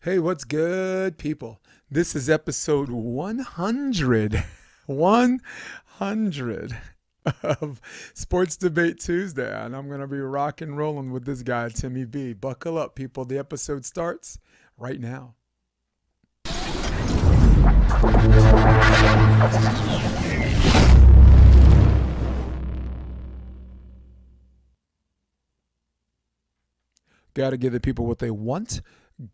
Hey, what's good, people? This is episode 100. 100 of Sports Debate Tuesday, and I'm going to be rock and rolling with this guy, Timmy B. Buckle up, people. The episode starts right now. Got to give the people what they want.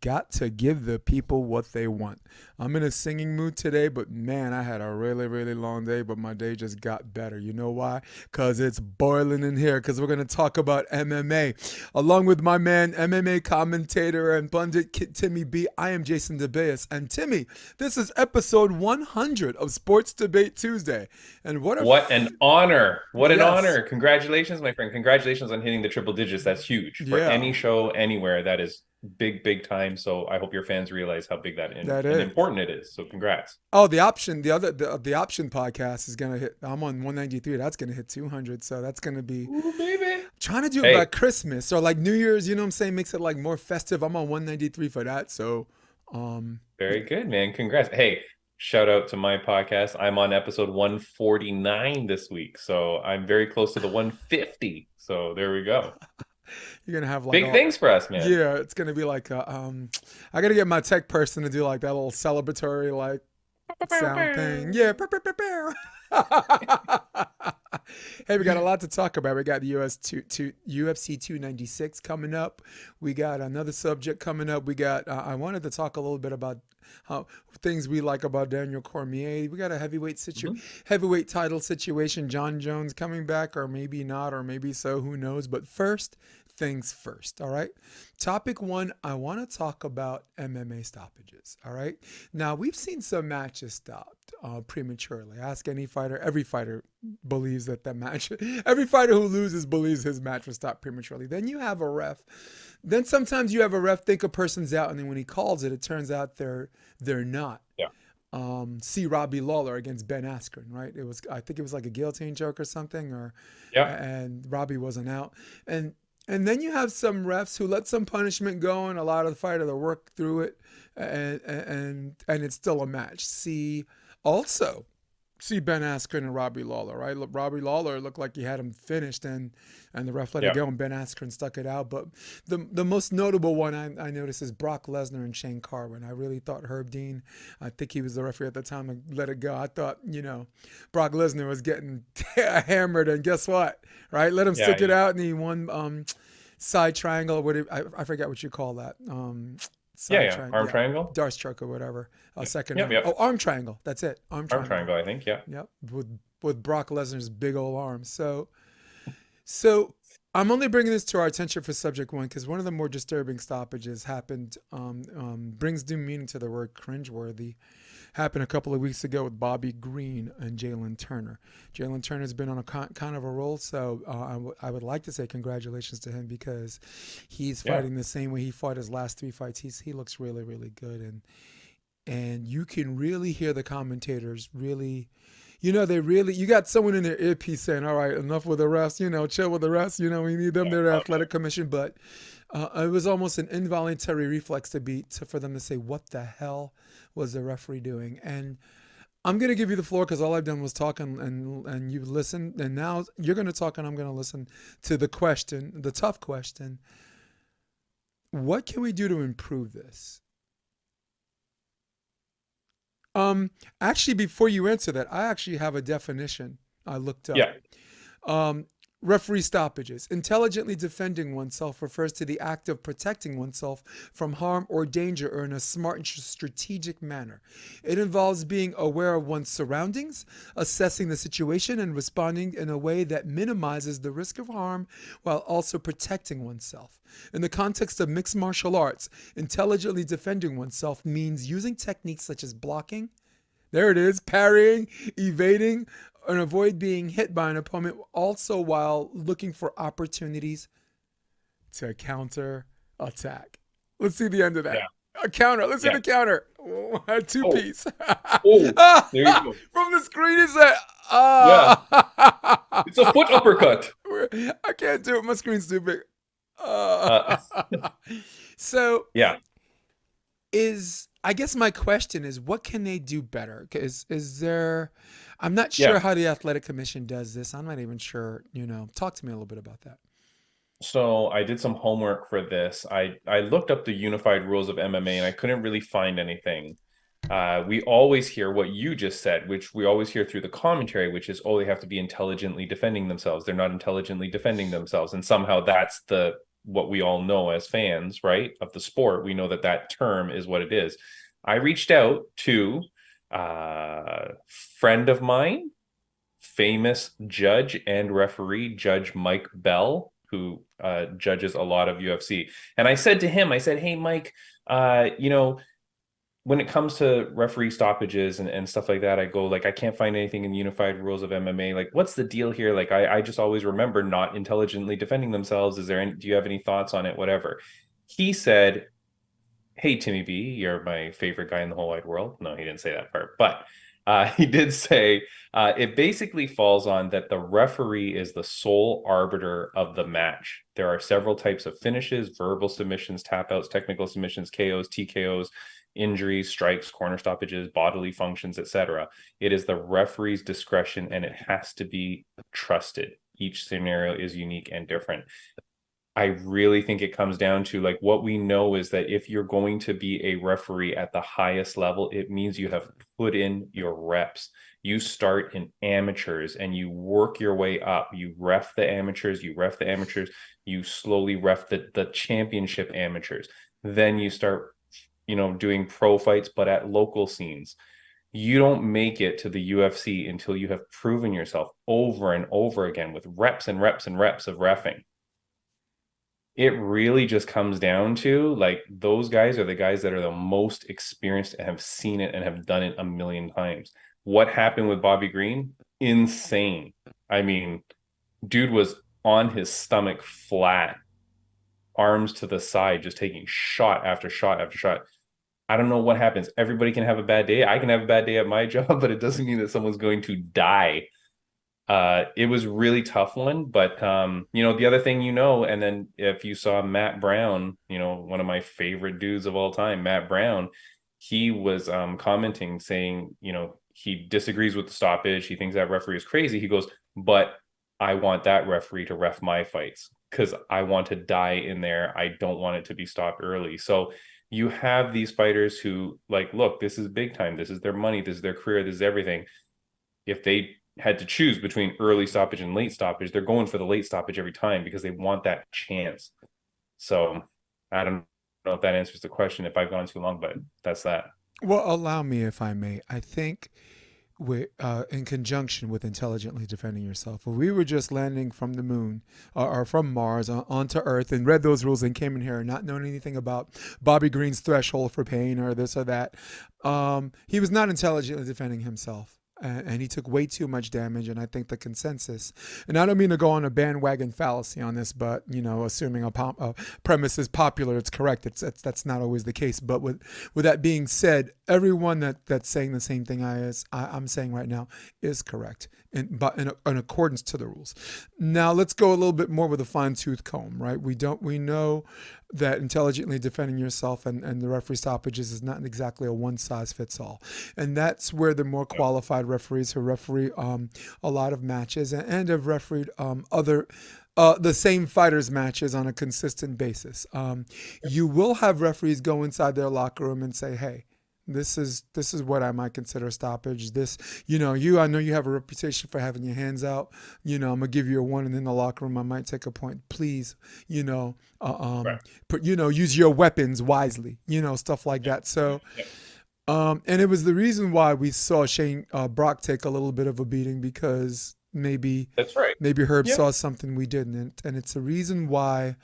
Got to give the people what they want. I'm in a singing mood today, but man, I had a really, really long day, but my day just got better. You know why? Because it's boiling in here, because we're going to talk about MMA. Along with my man, MMA commentator and pundit Timmy B, I am Jason DeBeas. And Timmy, this is episode 100 of Sports Debate Tuesday. And What an honor. What an yes. honor. Congratulations, my friend. Congratulations on hitting the triple digits. That's huge for Yeah, any show anywhere. That is big, big time. So I hope your fans realize how big that that and is. important it is. So congrats. Oh, the option podcast is gonna hit. I'm on 193. That's gonna hit 200. So that's gonna be Ooh, baby. trying to do it by Hey, Christmas or like New Year's. You know what I'm saying? Makes it like more festive. I'm on 193 for that. So, very good, man. Congrats. Hey, shout out to my podcast. I'm on episode 149 this week. So I'm very close to the 150. So there we go. you're gonna have like Big all. things for us, man. Yeah, it's gonna be like I gotta get my tech person to do like that little celebratory like sound thing. Yeah. Hey, we got a lot to talk about. We got the UFC 296 coming up. We got another subject coming up. We got. I wanted to talk a little bit about how things we like about Daniel Cormier. We got a Mhm. heavyweight title situation. John Jones coming back, or maybe not, or maybe so. Who knows? But first things first. All right. Topic one. I want to talk about MMA stoppages. All right. Now we've seen some matches stopped prematurely. Ask any fighter. Every fighter believes that match. Every fighter who loses believes his match was stopped prematurely. Then you have a ref. Then sometimes you have a ref think a person's out, and then when he calls it, it turns out they're not. Yeah. See Robbie Lawler against Ben Askren, right? I think it was like a guillotine choke or something, or Yeah. and Robbie wasn't out, and and then you have some refs who let some punishment go and allow the fighter to work through it, and it's still a match. Also see Ben Askren and Robbie Lawler, right? Robbie Lawler looked like he had him finished, and the ref let it Yeah. go, and Ben Askren stuck it out. But the most notable one I noticed is Brock Lesnar and Shane Carwin. I really thought Herb Dean, I think he was the referee at the time, let it go. I thought, Brock Lesnar was getting hammered, and guess what? Right? Let him Yeah. stick it out, and he won side triangle. I forget what you call that. Yeah. Side Yeah. triangle. Arm Yeah. triangle. Darce choke or whatever. Second Yep. round. Oh, Yep. arm triangle. That's it. Arm Arm triangle. triangle, I think. Yeah. Yep, with Brock Lesnar's big old arms. So I'm only bringing this to our attention for subject one because one of the more disturbing stoppages happened. Brings new meaning to the word cringeworthy. Happened a couple of weeks ago with Bobby Green and Jalen Turner. Jalen Turner's been on a kind of a roll, so I would like to say congratulations to him because he's Yeah. fighting the same way he fought his last three fights. He looks really, really good, and you can really hear the commentators really, you got someone in their earpiece saying, all right, enough with the rest, chill with the rest, we need them, they're the athletic commission. But it was almost an involuntary reflex for them to say, what the hell was the referee doing? And I'm going to give you the floor because all I've done was talk, and you listened, and now you're going to talk and I'm going to listen to the tough question. What can we do to improve this? Um, Actually, before you answer that, I actually have a definition I looked up. Yeah. Um, Referee stoppages. Intelligently defending oneself refers to the act of protecting oneself from harm or danger or in a smart and strategic manner. It involves being aware of one's surroundings, assessing the situation, and responding in a way that minimizes the risk of harm while also protecting oneself. In the context of mixed martial arts, intelligently defending oneself means using techniques such as blocking, there it is, parrying, evading, and avoid being hit by an opponent, also while looking for opportunities to counter attack. Let's see the end of that. Yeah. A counter. Let's see Yeah. the counter. A two Oh, piece. oh, there you go. From the screen, is that? Yeah. It's a foot uppercut. I can't do it. My screen's too big. Uh, So yeah. I guess my question is, what can they do better? Is there? I'm not sure Yeah. how the athletic commission does this. I'm not even sure. Talk to me a little bit about that. So I did some homework for this. I looked up the unified rules of MMA and I couldn't really find anything. We always hear what you just said, which we always hear through the commentary, which is, oh, they have to be intelligently defending themselves. They're not intelligently defending themselves, and somehow that's the what we all know as fans, right, of the sport. We know that that term is what it is. I reached out to a friend of mine, famous judge and referee, Judge Mike Bell, who judges a lot of UFC. And I said to him, I said, hey, Mike, when it comes to referee stoppages and stuff like that, I go, like, I can't find anything in the unified rules of MMA. Like, what's the deal here? Like, I just always remember not intelligently defending themselves. Do you have any thoughts on it? Whatever. He said, hey, Timmy B, you're my favorite guy in the whole wide world. No, he didn't say that part, but he did say it basically falls on that the referee is the sole arbiter of the match. There are several types of finishes: verbal submissions, tap outs, technical submissions, KOs, TKOs, injuries, strikes, corner stoppages, bodily functions, etc. It is the referee's discretion and it has to be trusted. Each scenario is unique and different. I really think it comes down to, like, what we know is that if you're going to be a referee at the highest level, it means you have put in your reps. You start in amateurs and you work your way up. You ref the amateurs, you slowly ref the championship amateurs. Then you start, doing pro fights, but at local scenes. You don't make it to the UFC until you have proven yourself over and over again with reps and reps and reps of reffing. It really just comes down to, like, those guys are the guys that are the most experienced and have seen it and have done it a million times. What happened with Bobby Green? Insane. I mean, dude was on his stomach flat, arms to the side, just taking shot after shot after shot. I don't know what happens. Everybody can have a bad day. I can have a bad day at my job, but it doesn't mean that someone's going to die. It was a really tough one, but the other thing, and then if you saw Matt Brown, one of my favorite dudes of all time, Matt Brown, he was commenting saying, he disagrees with the stoppage. He thinks that referee is crazy. He goes, but I want that referee to ref my fights because I want to die in there. I don't want it to be stopped early. So you have these fighters who, like, look, this is big time. This is their money. This is their career. This is everything. If they had to choose between early stoppage and late stoppage, they're going for the late stoppage every time because they want that chance. So I don't know if that answers the question, if I've gone too long, but that's that. Well, allow me, if I may. I think in conjunction with intelligently defending yourself, if we were just landing from the moon or from Mars onto Earth and read those rules and came in here not knowing anything about Bobby Green's threshold for pain or this or that, he was not intelligently defending himself. And he took way too much damage. And I think the consensus, and I don't mean to go on a bandwagon fallacy on this, but assuming a premise is popular, it's correct. That's not always the case. But with that being said, everyone that's saying the same thing I'm saying right now is correct, but in accordance to the rules. Now let's go a little bit more with a fine tooth comb, right? We know that intelligently defending yourself and the referee stoppages is not exactly a one size fits all, and that's where the more qualified referees who referee a lot of matches and have refereed other the same fighters' matches on a consistent basis. You will have referees go inside their locker room and say, "Hey, this is what I might consider a stoppage. I know you have a reputation for having your hands out. I'm gonna give you a one, and in the locker room I might take a point. Please, Right. use your weapons wisely. Stuff like that. So, and it was the reason why we saw Shane Brock take a little bit of a beating because maybe That's right. Herb Yeah. saw something we didn't, and it's the reason why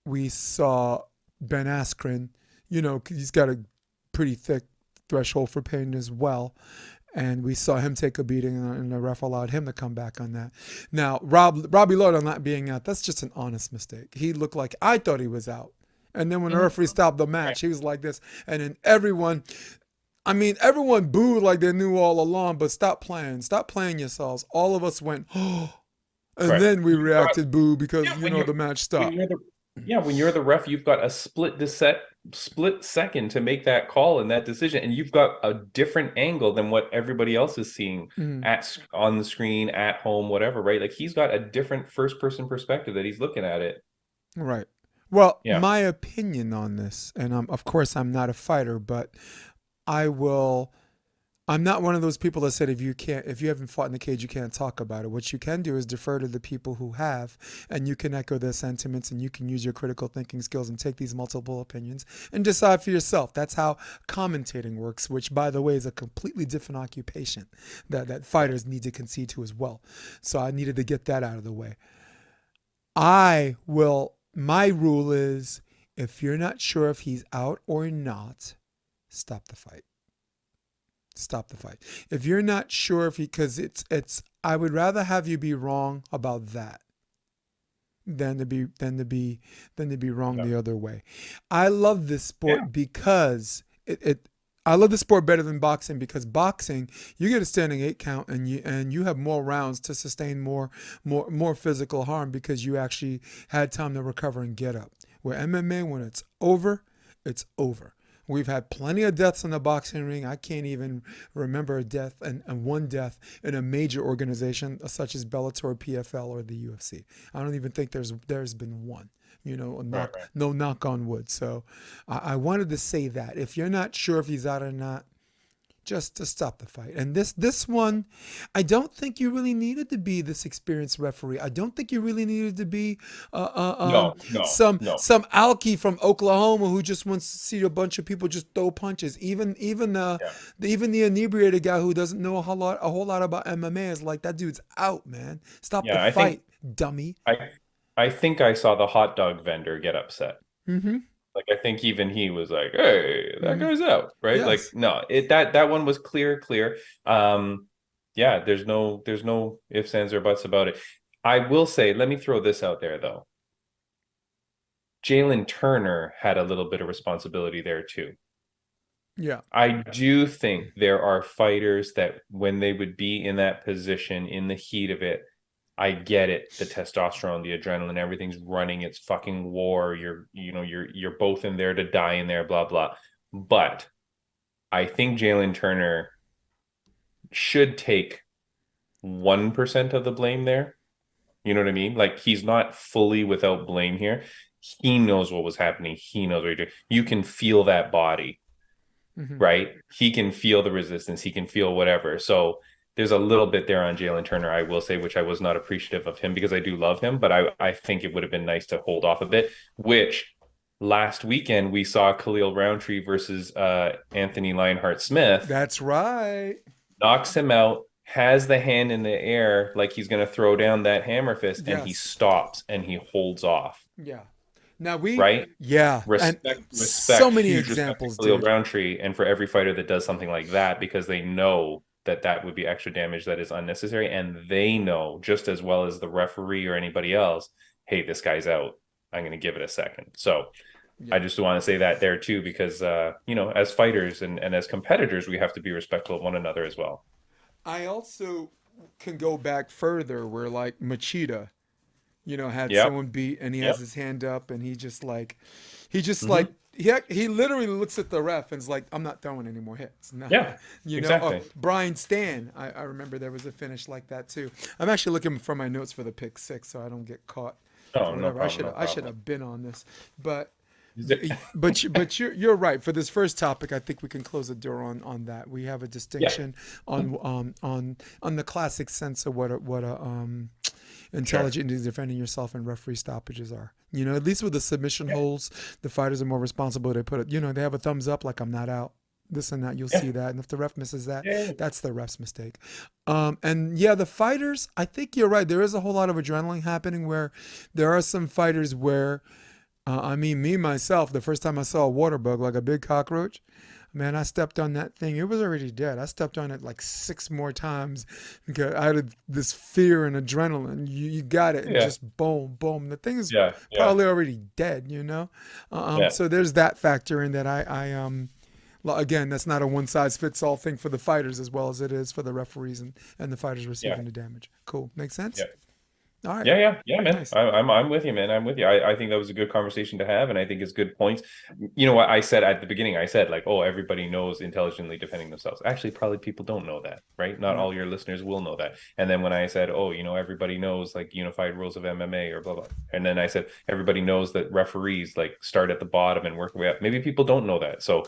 we saw Ben Askren. He's got a pretty thick threshold for pain as well. And we saw him take a beating, and the ref allowed him to come back on that. Now, Robbie Lawler not being out, that's just an honest mistake. He looked like I thought he was out. And then when the referee stopped the match, he was like this. And then everyone booed like they knew all along, but stop playing yourselves. All of us went, oh, and Right. then we reacted boo because, Yeah, the match when stopped. you're the Yeah, when you're the ref, you've got a split second to make that call and that decision, and you've got a different angle than what everybody else is seeing Mhm. on the screen, at home, whatever, right? Like he's got a different first person perspective that he's looking at it. Right. Well, Yeah. my opinion on this, and of course I'm not a fighter, but I will. I'm not one of those people that said if you haven't fought in the cage, you can't talk about it. What you can do is defer to the people who have, and you can echo their sentiments, and you can use your critical thinking skills and take these multiple opinions and decide for yourself. That's how commentating works, which, by the way, is a completely different occupation that fighters need to concede to as well. So I needed to get that out of the way. My rule is if you're not sure if he's out or not, stop the fight. Stop the fight. If you're not sure if he, because I would rather have you be wrong about that than to be wrong Yeah. the other way. I love this Yeah. sport because I love the sport better than boxing because boxing you get a standing 8 count and you have more rounds to sustain more physical harm because you actually had time to recover and get up. Where MMA, when it's over, it's over. We've had plenty of deaths in the boxing ring. I can't even remember a death and one death in a major organization such as Bellator, PFL, or the UFC. I don't even think there's been one. Right, right. No knock on wood. So I wanted to say that if you're not sure if he's out or not, just to stop the fight. And this one, I don't think you really needed to be this experienced referee. I don't think you really needed to be uh, uh, um, No, no, some no. some alky from Oklahoma who just wants to see a bunch of people just throw punches. Yeah. Even the inebriated guy who doesn't know a whole lot about MMA is like that dude's out, man. Stop the Yeah, I think fight, dummy. I I think I saw the hot dog vendor get upset. Mm-hmm. Like I think even he was like, "Hey, that Mm-hmm. guy's out," right? Like Yes. no, that one was clear. Yeah, there's no ifs, ands, or buts about it. I will say, let me throw this out there though. Jalen Turner had a little bit of responsibility there too. Yeah. I do think there are fighters that when they would be in that position in the heat of it, I get it. The testosterone, the adrenaline, everything's running. It's fucking war. You're both in there to die in there, blah, blah. But I think Jalen Turner should take 1% of the blame there. You know what I mean? Like he's not fully without blame here. He knows what was happening. He knows what you're doing. You can feel that body, Mm-hmm. right? He can feel the resistance. He can feel whatever. So there's a little bit there on Jalen Turner, I will say, which I was not appreciative of him because I do love him, but I think it would have been nice to hold off a bit, which last weekend we saw Khalil Roundtree versus Anthony Lionheart Smith, That's right. knocks him out, has the hand in the air like he's going to throw down that hammer fist, and he Yes. stops and he holds off, Yeah. Now right? yeah, and so many Huge respect to examples, Khalil dude. Roundtree, and for every fighter that does something like that, because they know that that would be extra damage that is unnecessary, and they know just as well as the referee or anybody else, hey, this guy's out. I'm going to give it a second. So I Yeah. just want to say that there too, because as fighters and as competitors, we have to be respectful of one another as well. I also can go back further where like Machida, had Yep. someone beat and he has Yep. his hand up and he just like Hmm. he literally looks at the ref and is like, I'm not throwing any more hits. No. Yeah. Exactly. Brian Stan, I remember there was a finish like that too. I'm actually looking for my notes for the pick six so I don't get caught Oh, or no whatever. I problem. should No I should problem. have been on this. But Is it- but you're right. For this first topic, I think we can close the door on that. We have a Yeah. distinction on the classic sense of what Sure. intelligent defending yourself and referee stoppages are. At least with the submission holds, the fighters are more responsible. They put it. They have a thumbs up like I'm not out. This and that, you'll Yeah. see that. And if the ref misses that, Yeah. that's the ref's mistake. And yeah, the fighters, I think you're right. There is a whole lot of adrenaline happening where there are some fighters where I mean, me myself, the first time I saw a water bug, like a big cockroach, man, I stepped on that thing. It was already dead. I stepped on it like 6 more times because I had this fear and adrenaline. You got it, and Yeah. just boom, boom. The thing is Yeah. Yeah. probably already dead. Yeah. So there's that factor in that. Again, that's not a one size fits all thing for the fighters as well as it is for the referees and the fighters Yeah. receiving the damage. Cool, makes sense. Yeah. All right. Yeah, man. Nice. I'm with you, man. I'm with you. I think that was a good conversation to have, and I think it's good points. You know what I said at the beginning? I said like, oh, everybody knows intelligently defending themselves. Actually, probably people don't know that, right? Not No. all your listeners will know that. And then when I said, oh, everybody knows like unified rules of MMA or blah blah, and then I said everybody knows that referees like start at the bottom and work their way up. Maybe people don't know that. So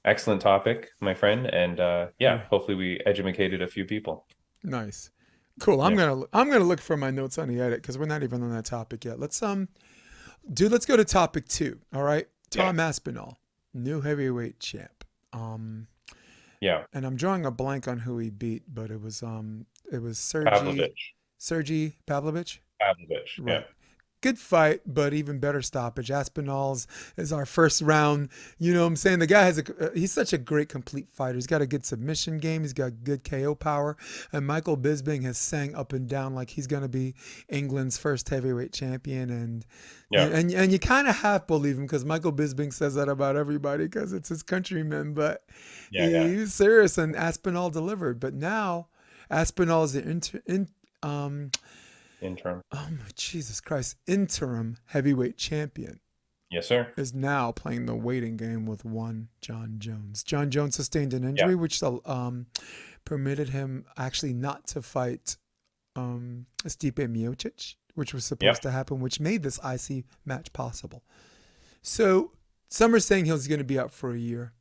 excellent topic, my friend, and yeah, Yeah. hopefully we educated a few people. Nice. Cool. Yeah, I'm gonna look for my notes on the edit because we're not even on that topic yet. Let's go to topic 2. All right. yeah, Tom Aspinall, new heavyweight champ. yeah. And I'm drawing a blank on who he beat, but it was Pavlovich, Sergey Pavlovich. Pavlovich. Yeah. Right. Good fight, but even better stoppage. Aspinall's is our first round. You know what I'm saying? The guy he's such a great complete fighter. He's got a good submission game. He's got good KO power. And Michael Bisping has sang up and down like he's going to be England's first heavyweight champion. And Yeah. and you kind of half believe him because Michael Bisping says that about everybody because it's his countrymen. But Yeah. he was serious and Aspinall delivered. But now Aspinall is the Interim. oh my Jesus Christ, interim heavyweight champion Yes, sir. is now playing the waiting game with one John Jones. John Jones sustained an Yeah. injury which permitted him actually not to fight Stipe Miocic, which was Yeah. supposed to happen, which made this IC match possible. So some are saying he's going to be out for a year.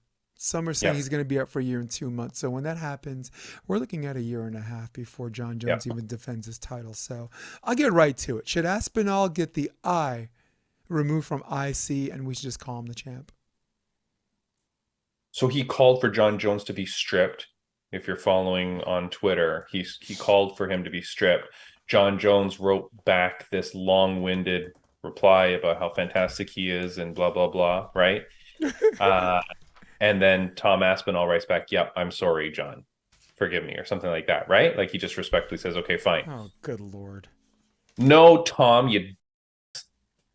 Some are saying Yeah. he's going to be out for a year and 2 months. So when that happens, we're looking at a year and a half before John Yeah. Jones even defends his title. So I'll get right to it. Should Aspinall get the I removed from IC and we should just call him the champ? So he called for John Jones to be stripped. If you're following on Twitter, he called for him to be stripped. John Jones wrote back this long-winded reply about how fantastic he is and blah blah blah, right? Uh, and then Tom Aspinall writes back, "Yep, I'm sorry, John. Forgive me," or something like that, right? Like he just respectfully says, "Okay, fine." Oh, good Lord. No, Tom,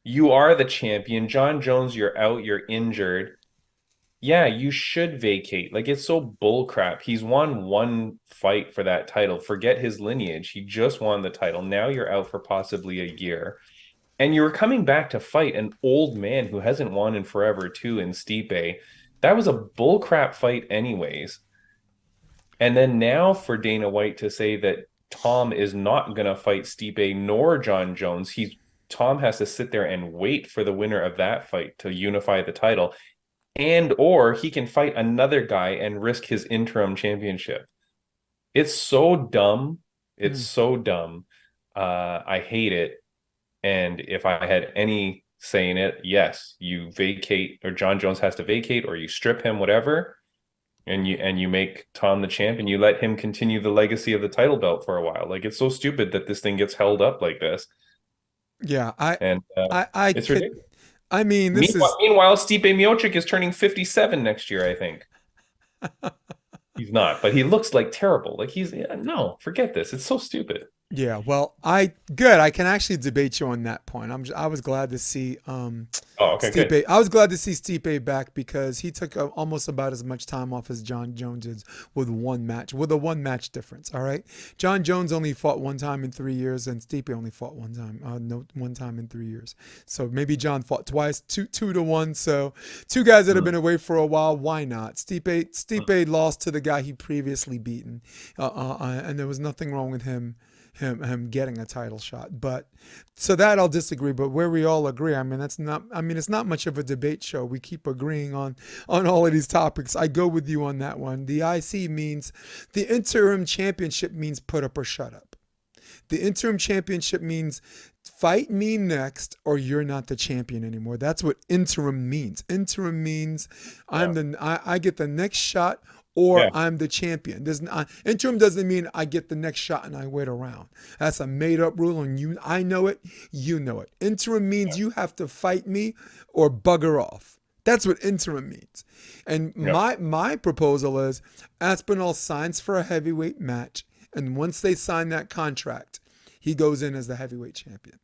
you are the champion. John Jones, you're out, you're injured. Yeah, you should vacate. Like it's so bullcrap. He's won one fight for that title. Forget his lineage. He just won the title. Now you're out for possibly a year. And you're coming back to fight an old man who hasn't won in forever too in Stipe. That was a bullcrap fight anyways. And then now for Dana White to say that Tom is not going to fight Stipe nor John Jones, Tom has to sit there and wait for the winner of that fight to unify the title, and or he can fight another guy and risk his interim championship. It's so dumb. It's Mm. so dumb. I hate it. And if I had any say in it, yes, you vacate, or John Jones has to vacate, or you strip him, whatever, and you make Tom the champ, and you let him continue the legacy of the title belt for a while. Like it's so stupid that this thing gets held up like this, Yeah, and I it's could. ridiculous. I mean, this is. Meanwhile, Stipe Miocic is turning 57 next year, I think. He's not, but he looks like terrible. Like no, forget this. It's so stupid. Yeah, well, I can actually debate you on that point. I was glad to see Oh, okay, good. Stipe. I was glad to see Stipe back because he took almost about as much time off as John Jones did with a one match difference. All right, John Jones only fought one time in 3 years, and Stipe only fought one time. No, one time in 3 years. So maybe John fought twice, 2-1. So two guys that have been away for a while. Why not? Stipe lost to the guy he previously beaten, and there was nothing wrong with him getting a title shot. But so that I'll disagree, but where we all agree, it's not much of a debate show. We keep agreeing on all of these topics. I go with you on that one. The IC means the interim championship means put up or shut up. The interim championship means fight me next or you're not the champion anymore. That's what interim means. Interim means I get the next shot or Yeah. I'm the champion. Interim doesn't mean I get the next shot and I wait around. That's a made up rule and I know it, you know it. Interim means you have to fight me or bugger off. That's what interim means. And my proposal is Aspinall signs for a heavyweight match, and once they sign that contract, he goes in as the heavyweight champion.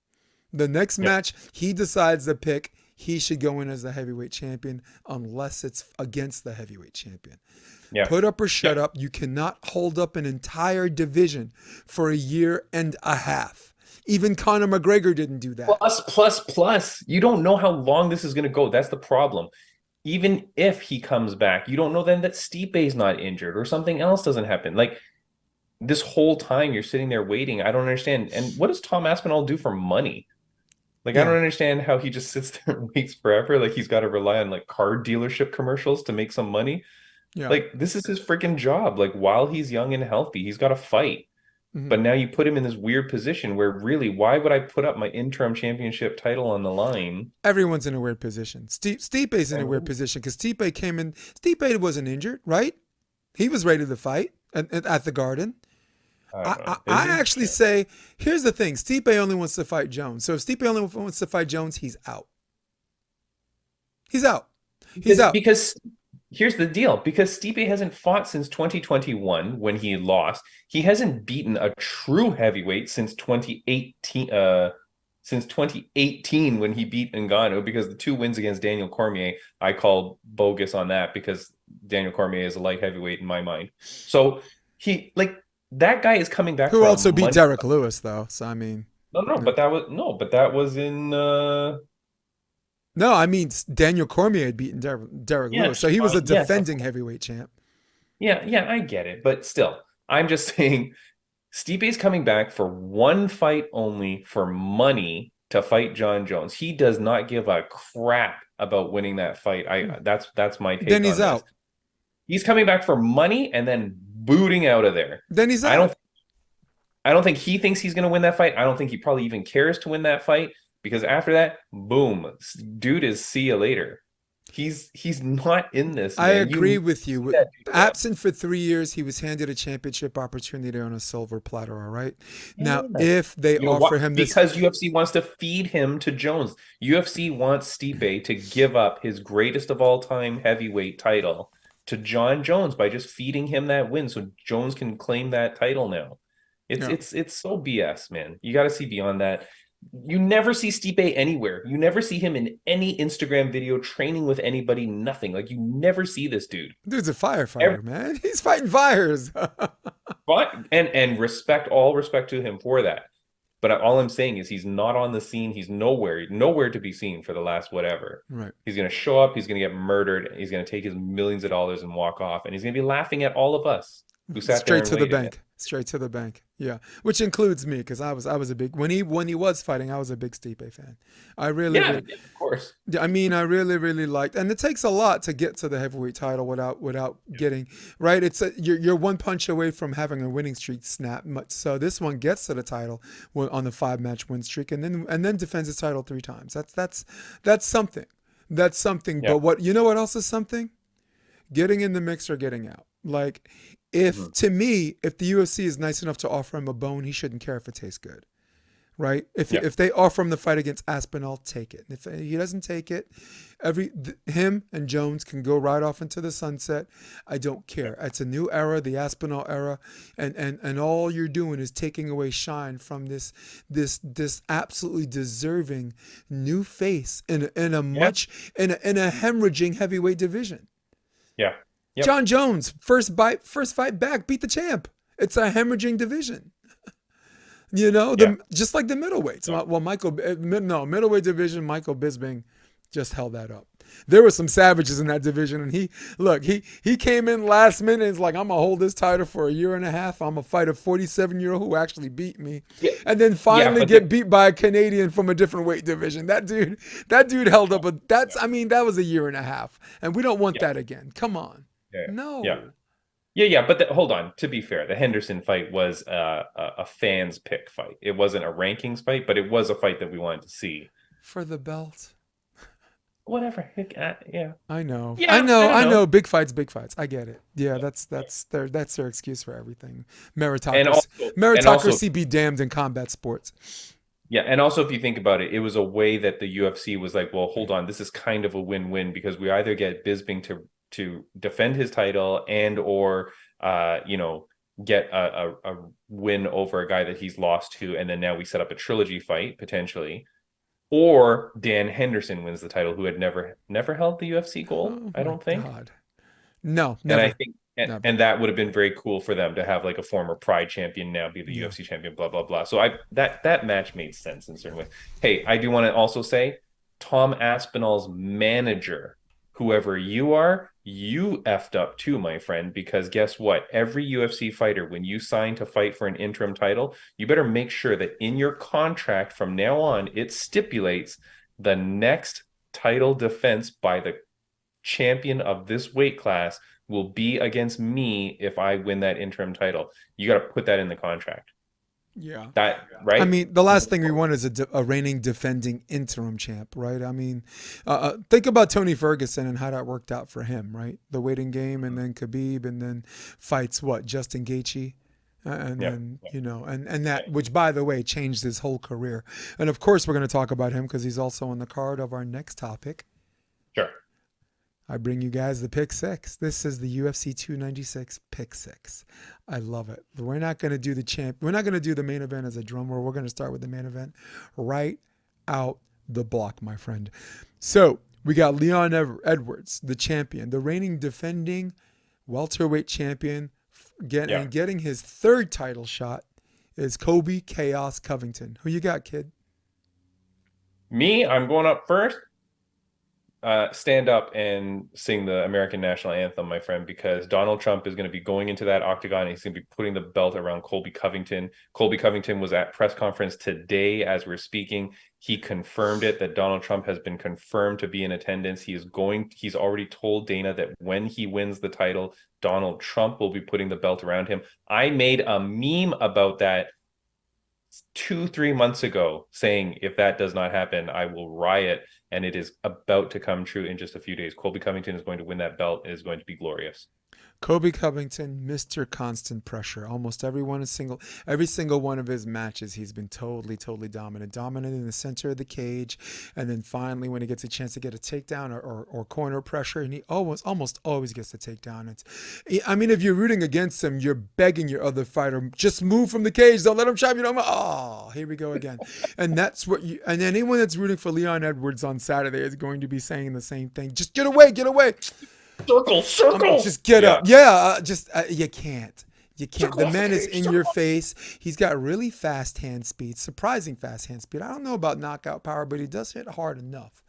The next match he decides to pick, he should go in as the heavyweight champion unless it's against the heavyweight champion. Yeah. Put up or shut up. You cannot hold up an entire division for a year and a half. Even Conor McGregor didn't do that. Plus. You don't know how long this is going to go. That's the problem. Even if he comes back, you don't know then that Stipe's not injured or something else doesn't happen. Like this whole time you're sitting there waiting. I don't understand. And what does Tom Aspinall do for money? Like I Yeah, don't understand how he just sits there and waits forever. Like he's got to rely on like car dealership commercials to make some money. yeah. Like this is his freaking job. Like while he's young and healthy, he's got to fight. Mhm. But now you put him in this weird position where really, why would I put up my interim championship title on the line? Everyone's in a weird position. Stipe's in a weird position because Stipe came in. Stipe wasn't injured, right? He was ready to fight at the Garden. I I, don't know. I, Is I he? actually say, here's the thing: Stipe only wants to fight Jones. So if Stipe only wants to fight Jones, he's out. He's out. He's out. Because here's the deal. Because Stipe hasn't fought since 2021 when he lost. He hasn't beaten a true heavyweight since 2018 when he beat Ngannou, because the two wins against Daniel Cormier, I call bogus on that because Daniel Cormier is a light heavyweight in my mind. So he like that guy is coming back Who for a also beat money. Derek Lewis, though. So I mean, But that was no, but that was in no, I mean Daniel Cormier had beaten Derek yeah, Lewis, so he was a yes, defending heavyweight champ. yeah, I get it, but still, I'm just saying Stipe is coming back for one fight only for money to fight John Jones. He does not give a crap about winning that fight. That's my Then take he's on this. out. He's coming back for money and then booting out of there. Then he's I out. don't I don't think he thinks he's going to win that fight. I don't think he probably even cares to win that fight because after that, boom, dude is see you later. He's not in this, I man. agree You with see you. that dude up. Absent for 3 years, he was handed a championship opportunity on a silver platter. All right. Now, Yeah. if they You know what? offer him this, Because UFC wants to feed him to Jones. UFC wants Stipe to give up his greatest of all time heavyweight title to John Jones by just feeding him that win so Jones can claim that title now. It's yeah, it's it's so BS, man. You got to see beyond that. You never see Stipe anywhere. You never see him in any Instagram video training with anybody, nothing. Like you never see this dude. dude's a Every, firefighter, man. He's fighting fires. but and all respect to him for that. But all I'm saying is he's not on the scene. He's nowhere to be seen for the last whatever. Right. He's going to show up. He's going to get murdered. He's going to take his millions of dollars and walk off. And he's going to be laughing at all of us who sat there Straight and to the waited. bank. Straight to the bank. Yeah, which includes me because I was a big when he was fighting, I was a big Stipe fan. I really, Yeah, really of course. I mean, I really, really liked, and it takes a lot to get to the heavyweight title without getting right. You're one punch away from having a winning streak snap. So this one gets to the title on the 5-match win streak, and then defends his title 3 times. That's something. That's something. Yeah. But what else is something? Getting in the mix or getting out. Like, to me, if the UFC is nice enough to offer him a bone, he shouldn't care if it tastes good, right? If Yeah. if they offer him the fight against Aspinall, take it. If he doesn't take it, him and Jones can go right off into the sunset. I don't care. It's a new era, the Aspinall era, and all you're doing is taking away shine from this absolutely deserving new face in a hemorrhaging heavyweight division. Yeah. Yep. John Jones, first fight back, beat the champ. It's a hemorrhaging division. Just like the middleweights. Well, middleweight division, Michael Bisping just held that up. There were some savages in that division, and he came in last minute and is like, I'm gonna hold this title for a year and a half. I'm gonna fight a 47-year-old who actually beat me, and then finally get beat by a Canadian from a different weight division. That dude held up. That was a year and a half, and we don't want that again. Come on. No. Yeah. But hold on. To be fair, the Henderson fight was a fans pick fight. It wasn't a rankings fight, but it was a fight that we wanted to see For the belt. whatever. Yeah. I know. Yeah, I know. Big fights. I get it. Yeah, that's their excuse for everything. Meritocracy be damned in combat sports. Yeah, and also if you think about it, it was a way that the UFC was like, well, hold on, this is kind of a win-win because we either get Bisping to defend his title and or get a win over a guy that he's lost to, and then now we set up a trilogy fight potentially. Or Dan Henderson wins the title, who had never held the UFC gold, I don't think. God. No, And never. Never. and that would have been very cool for them to have like a former Pride champion now be the Yeah. UFC champion, blah blah blah. So I that match made sense in a certain way. Hey, I do want to also say Tom Aspinall's manager, whoever you are, you effed up too, my friend, because guess what? Every UFC fighter, when you sign to fight for an interim title, you better make sure that in your contract from now on, it stipulates the next title defense by the champion of this weight class will be against me if I win that interim title. You got to put that in the contract. Yeah. That I right? mean, the last thing we want is a reigning defending interim champ, right? I mean, think about Tony Ferguson and how that worked out for him, right? The waiting game, and then Khabib, and then fights what Justin Gaethje, and Yeah. then and that, which by the way changed his whole career. And of course, we're going to talk about him because he's also on the card of our next topic. Sure. I bring you guys the pick six. This is the UFC 296 pick six. I love it. We're not going to do the champ. We're not going to do the main event as a drum roll. We're going to start with the main event right out the block, my friend. So we got Leon Edwards, the champion, the reigning defending welterweight champion, getting his third title shot is Kobe Chaos Covington. Who you got, kid? Me, I'm going up first. Stand up and sing the American national anthem, my friend, because Donald Trump is going to be going into that octagon. And he's going to be putting the belt around Colby Covington. Colby Covington was at press conference today as we're speaking. He confirmed it that Donald Trump has been confirmed to be in attendance. He's already told Dana that when he wins the title, Donald Trump will be putting the belt around him. I made a meme about that 2-3 months ago saying if that does not happen, I will riot. And it is about to come true in just a few days. Colby Covington is going to win that belt. It is going to be glorious. Kobe Covington, Mr. Constant Pressure. Almost every single one of his matches, he's been totally, totally dominant. Dominant in the center of the cage, and then finally, when he gets a chance to get a takedown or corner pressure, and he almost always gets the takedown. I mean, if you're rooting against him, you're begging your other fighter, just move from the cage. Don't let him trap you. Oh, here we go again. And that's what you. And anyone that's rooting for Leon Edwards on Saturday is going to be saying the same thing. Just get away, get away. Circle. Just get up. Yeah, you can't. You can't. The man is in your face. He's got really fast hand speed, surprising fast hand speed. I don't know about knockout power, but he does hit hard enough.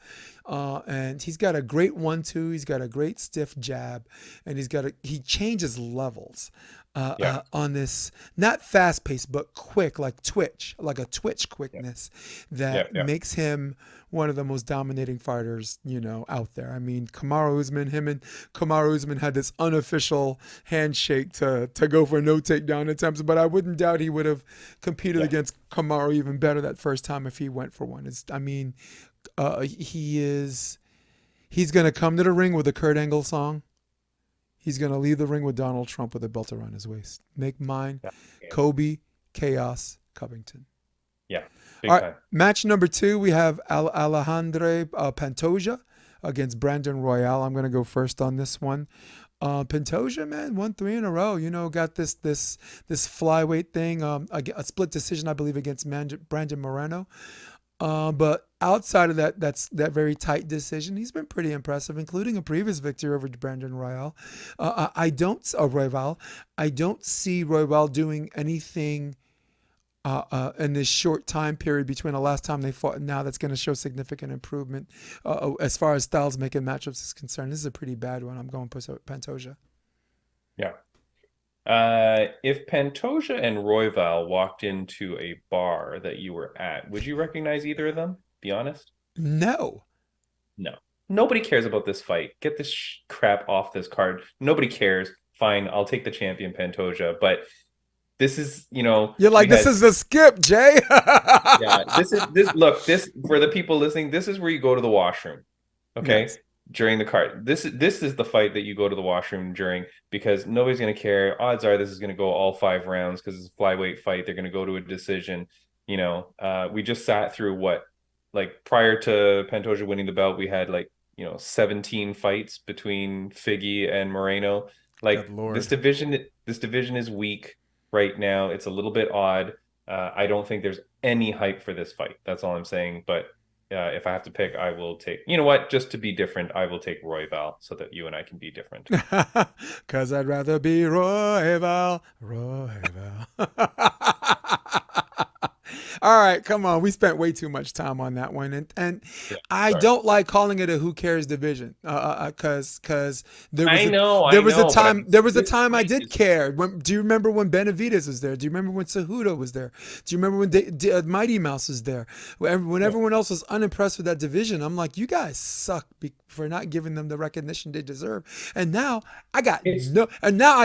And he's got a great 1-2. He's got a great stiff jab, and he changes levels on this, not fast paced, but quick, like a twitch quickness that makes him one of the most dominating fighters, out there. I mean, him and Kamaru Usman had this unofficial handshake to go for no takedown attempts, but I wouldn't doubt he would have competed against Kamaru even better that first time if he went for one. He's going to come to the ring with a Kurt Angle song. He's going to leave the ring with Donald Trump with a belt around his waist. Make mine Kobe Chaos Covington. Yeah. All right, match number 2, we have Alejandro Pantoja against Brandon Royale. I'm going to go first on this one. Pantoja, man, won 3 in a row. Got this flyweight thing, a split decision, I believe, against Brandon Moreno. But outside of that very tight decision, he's been pretty impressive, including a previous victory over Brandon Royale. I don't see Royale doing anything in this short time period between the last time they fought and now that's going to show significant improvement as far as styles making matchups is concerned. This is a pretty bad one. I'm going Pantoja. Yeah. If Pantoja and Royval walked into a bar that you were at, would you recognize either of them? Be honest. No. Nobody cares about this fight. Get this crap off this card. Nobody cares. Fine, I'll take the champion Pantoja, but this is, you're like, this is the skip, Jay. Yeah, this for the people listening, this is where you go to the washroom. Okay. Yes. During the card. This is the fight that you go to the washroom during, because nobody's going to care. Odds are this is going to go all 5 rounds because it's a flyweight fight. They're going to go to a decision. We just sat through prior to Pantoja winning the belt, we had 17 fights between Figgy and Moreno. This division is weak right now. It's a little bit odd. I don't think there's any hype for this fight. That's all I'm saying. But if I have to pick, I will take. You know what? Just to be different, I will take Royval so that you and I can be different. Cause I'd rather be Royval. All right, come on. We spent way too much time on that one, and Yeah, I sorry. don't like calling it a "who cares" division, cause I know, but there was a this time I fight did is care. Do you remember when Benavidez was there? Do you remember when Cejudo was there? Do you remember when Mighty Mouse was there? When yeah, everyone else was unimpressed with that division, I'm like, you guys suck for not giving them the recognition they deserve. it's And now I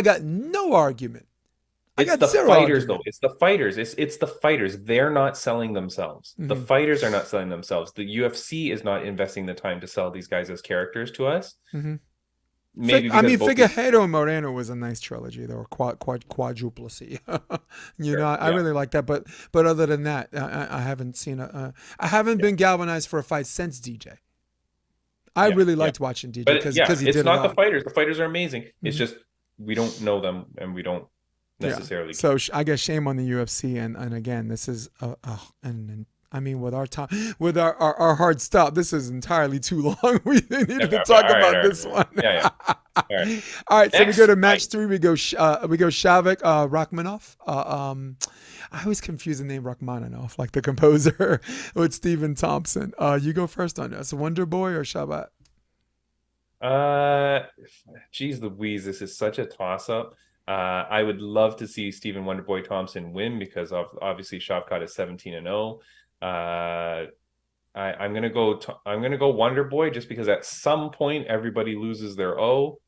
got no argument. I it's got the zero fighters though. argument. It's the fighters. It's the fighters. They're not selling themselves. The Hmm. fighters are not selling themselves. The UFC is not investing the time to sell these guys as characters to us. Hmm. Maybe I because mean, both these, Figueiredo and Moreno was a nice trilogy. They were quadruple C. sure, I yeah, really like that. But other than that, I haven't seen I haven't yeah, been galvanized for a fight since DJ. I yeah, really yeah. liked watching DJ But because yeah, he it's did it not the all. fighters. The fighters are amazing. It's Hmm. just we don't know them and we don't Yeah. necessarily care. So I guess shame on the UFC. And again, this is and I mean, with our time, with our hard stop, this is entirely too long. We Yeah, needed to okay, talk all right, about all right, this all right. one. Yeah, yeah. All right. All right, so we go Next to fight. match three. We go Shavik Rachmanov. I always confuse the name Rachmaninoff, like the composer, with Stephen Thompson. You go first on this. Wonder Boy or Shabbat? Uh, Geez Louise, this is such a toss-up. I would love to see Stephen Wonderboy Thompson win because of obviously Shavkat is 17 and 0. I'm gonna go. I'm gonna go Wonderboy just because at some point everybody loses their O,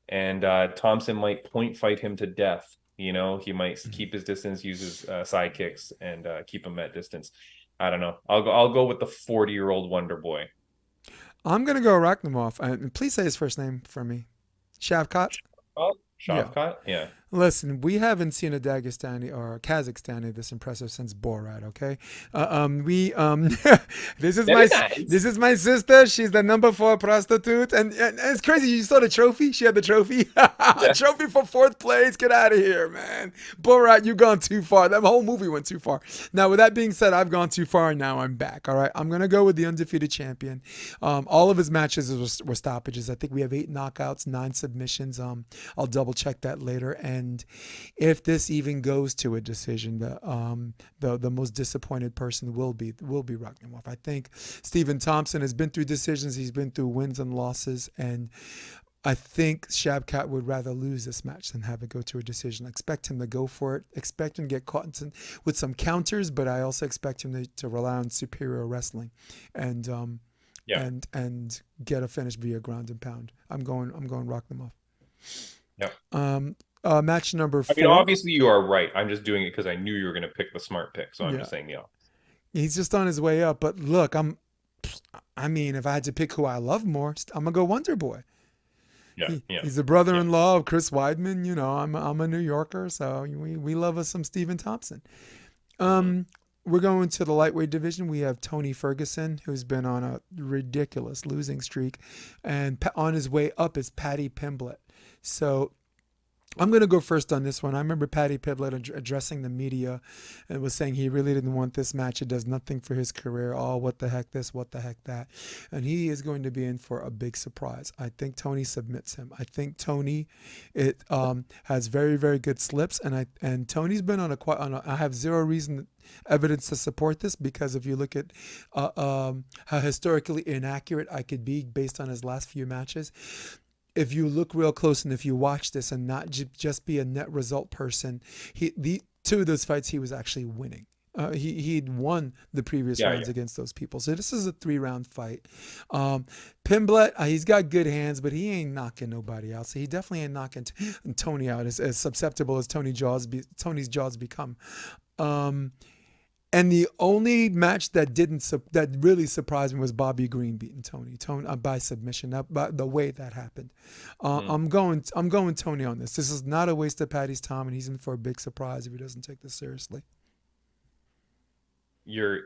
and Thompson might point fight him to death. You know, he might keep his distance, use his sidekicks, and keep him at distance. I don't know. I'll go with the 40-year-old Wonder Boy. I'm gonna go Rachmaninoff. And please say his first name for me. Shavkat. Oh, Yeah. Shavkat. Yeah. Listen, we haven't seen a Dagestani or Kazakhstani this impressive since Borat. Okay, we this is Very nice. this is my sister. She's the number 4 prostitute, and it's crazy. You saw the trophy? She had the trophy, Yeah. trophy for 4th place. Get out of here, man. Borat, you've gone too far. That whole movie went too far. Now, with that being said, I've gone too far, and now I'm back. All right, I'm gonna go with the undefeated champion. All of his matches were stoppages. I think we have 8 knockouts, 9 submissions. I'll double check that later. And if this even goes to a decision, the most disappointed person will be Rachmaninoff. I think Stephen Thompson has been through decisions. He's been through wins and losses, and I think Shabkat would rather lose this match than have it go to a decision. I expect him to go for it. Expect him to get caught with some counters, but I also expect him to rely on superior wrestling, and Yeah. get a finish via ground and pound. I'm going Rachmaninoff. Yeah. Match number I mean, 4. obviously you are right. I'm just doing it because I knew you were going to pick the smart pick. So I'm Yeah, just saying, yeah. he's just on his way up. But look, I mean, if I had to pick who I love more, I'm gonna go Wonder Boy. Yeah. Yeah. He's the Yeah. brother-in-law of Chris Weidman. You know, I'm a New Yorker, so we love us some Stephen Thompson. Hmm. Um, we're going to the lightweight division. We have Tony Ferguson, who's been on a ridiculous losing streak, and on his way up is Paddy Pimblett. So I'm going to go first on this one. I remember Paddy Pimblett addressing the media and was saying he really didn't want this match. It does nothing for his career. Oh, what the heck this, what the heck that. And he is going to be in for a big surprise. I think Tony submits him. I think Tony has very, very good slips. And Tony's been I have zero evidence to support this because if you look at how historically inaccurate I could be based on his last few matches, if you look real close and if you watch this and not just be a net result person, the 2 of those fights he was actually winning. He'd won the previous Yeah. rounds Yeah. against those people. So this is a 3-round fight. Pimblett, he's got good hands, but he ain't knocking nobody out. So he definitely ain't knocking Tony out as susceptible as Tony's jaws become. Um, and the only match that really surprised me was Bobby Green beating Tony by submission. By the way that happened, Mm. I'm going Tony on this. This is not a waste of Paddy's time, and he's in for a big surprise if he doesn't take this seriously. You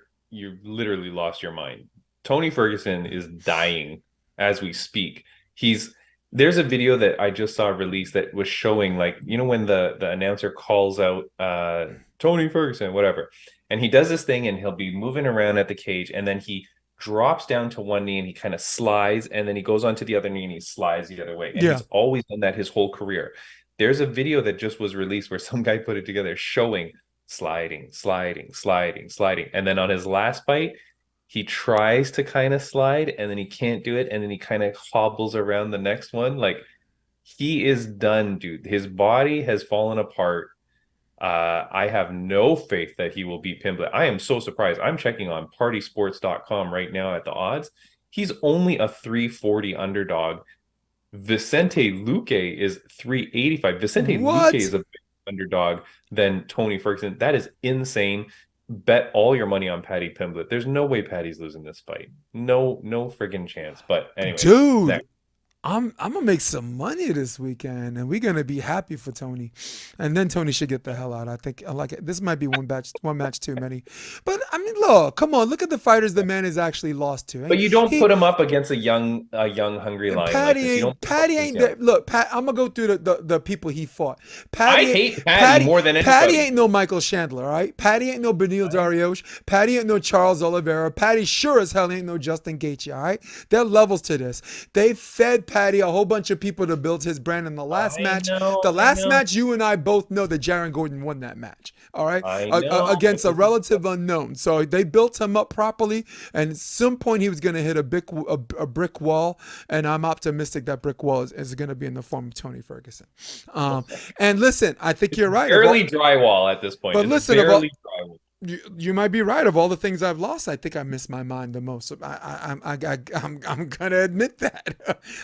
literally lost your mind. Tony Ferguson is dying as we speak. There's a video that I just saw released that was showing, like, you know, when the announcer calls out Tony Ferguson, whatever, and he does this thing and he'll be moving around at the cage and then he drops down to one knee and he kind of slides, and then he goes onto the other knee and he slides the other way. And Yeah. he's always done that his whole career. There's a video that just was released where some guy put it together showing sliding, sliding, sliding, sliding. And then on his last fight, he tries to kind of slide and then he can't do it. And then he kind of hobbles around the next one. Like, he is done, dude. His body has fallen apart. I have no faith that he will beat Pimblett. I am so surprised. I'm checking on partysports.com right now at the odds. He's only a 340 underdog. Vicente Luque is 385. Vicente Luque What? is a bigger underdog than Tony Ferguson. That is insane. Bet all your money on Paddy Pimblett. There's no way Paddy's losing this fight. No, no friggin' chance. But anyways, Dude, next. I'm gonna make some money this weekend, and we're gonna be happy for Tony, and then Tony should get the hell out. I think I like it. This might be one match too many, but I mean, look, come on, look at the fighters the man has actually lost to. But you don't He put him up against a young, hungry lion like this. You don't put him up Patty against ain't him. there. Look, Pat, I'm gonna go through the people he fought. I hate Paddy more than Patty anybody. ain't no Michael Chandler, all right? Patty ain't no Benil Dariush. Patty ain't no Charles Oliveira. Patty sure as hell ain't no Justin Gaethje, all right? There are levels to this. They fed Patty a whole bunch of people to build his brand in the last match. The I last know, match, you and I both know that Jaron Gordon won that match, all right? I know. But Against a this is relative unknown. So they built him up properly, and at some point he was going to hit a brick wall, and I'm optimistic that brick wall is going to be in the form of Tony Ferguson. And listen, I think you're right. barely drywall at this point. But It's listen, of all, barely drywall. you might be right. Of all the things I've lost, I think I miss my mind the most. I'm gonna admit that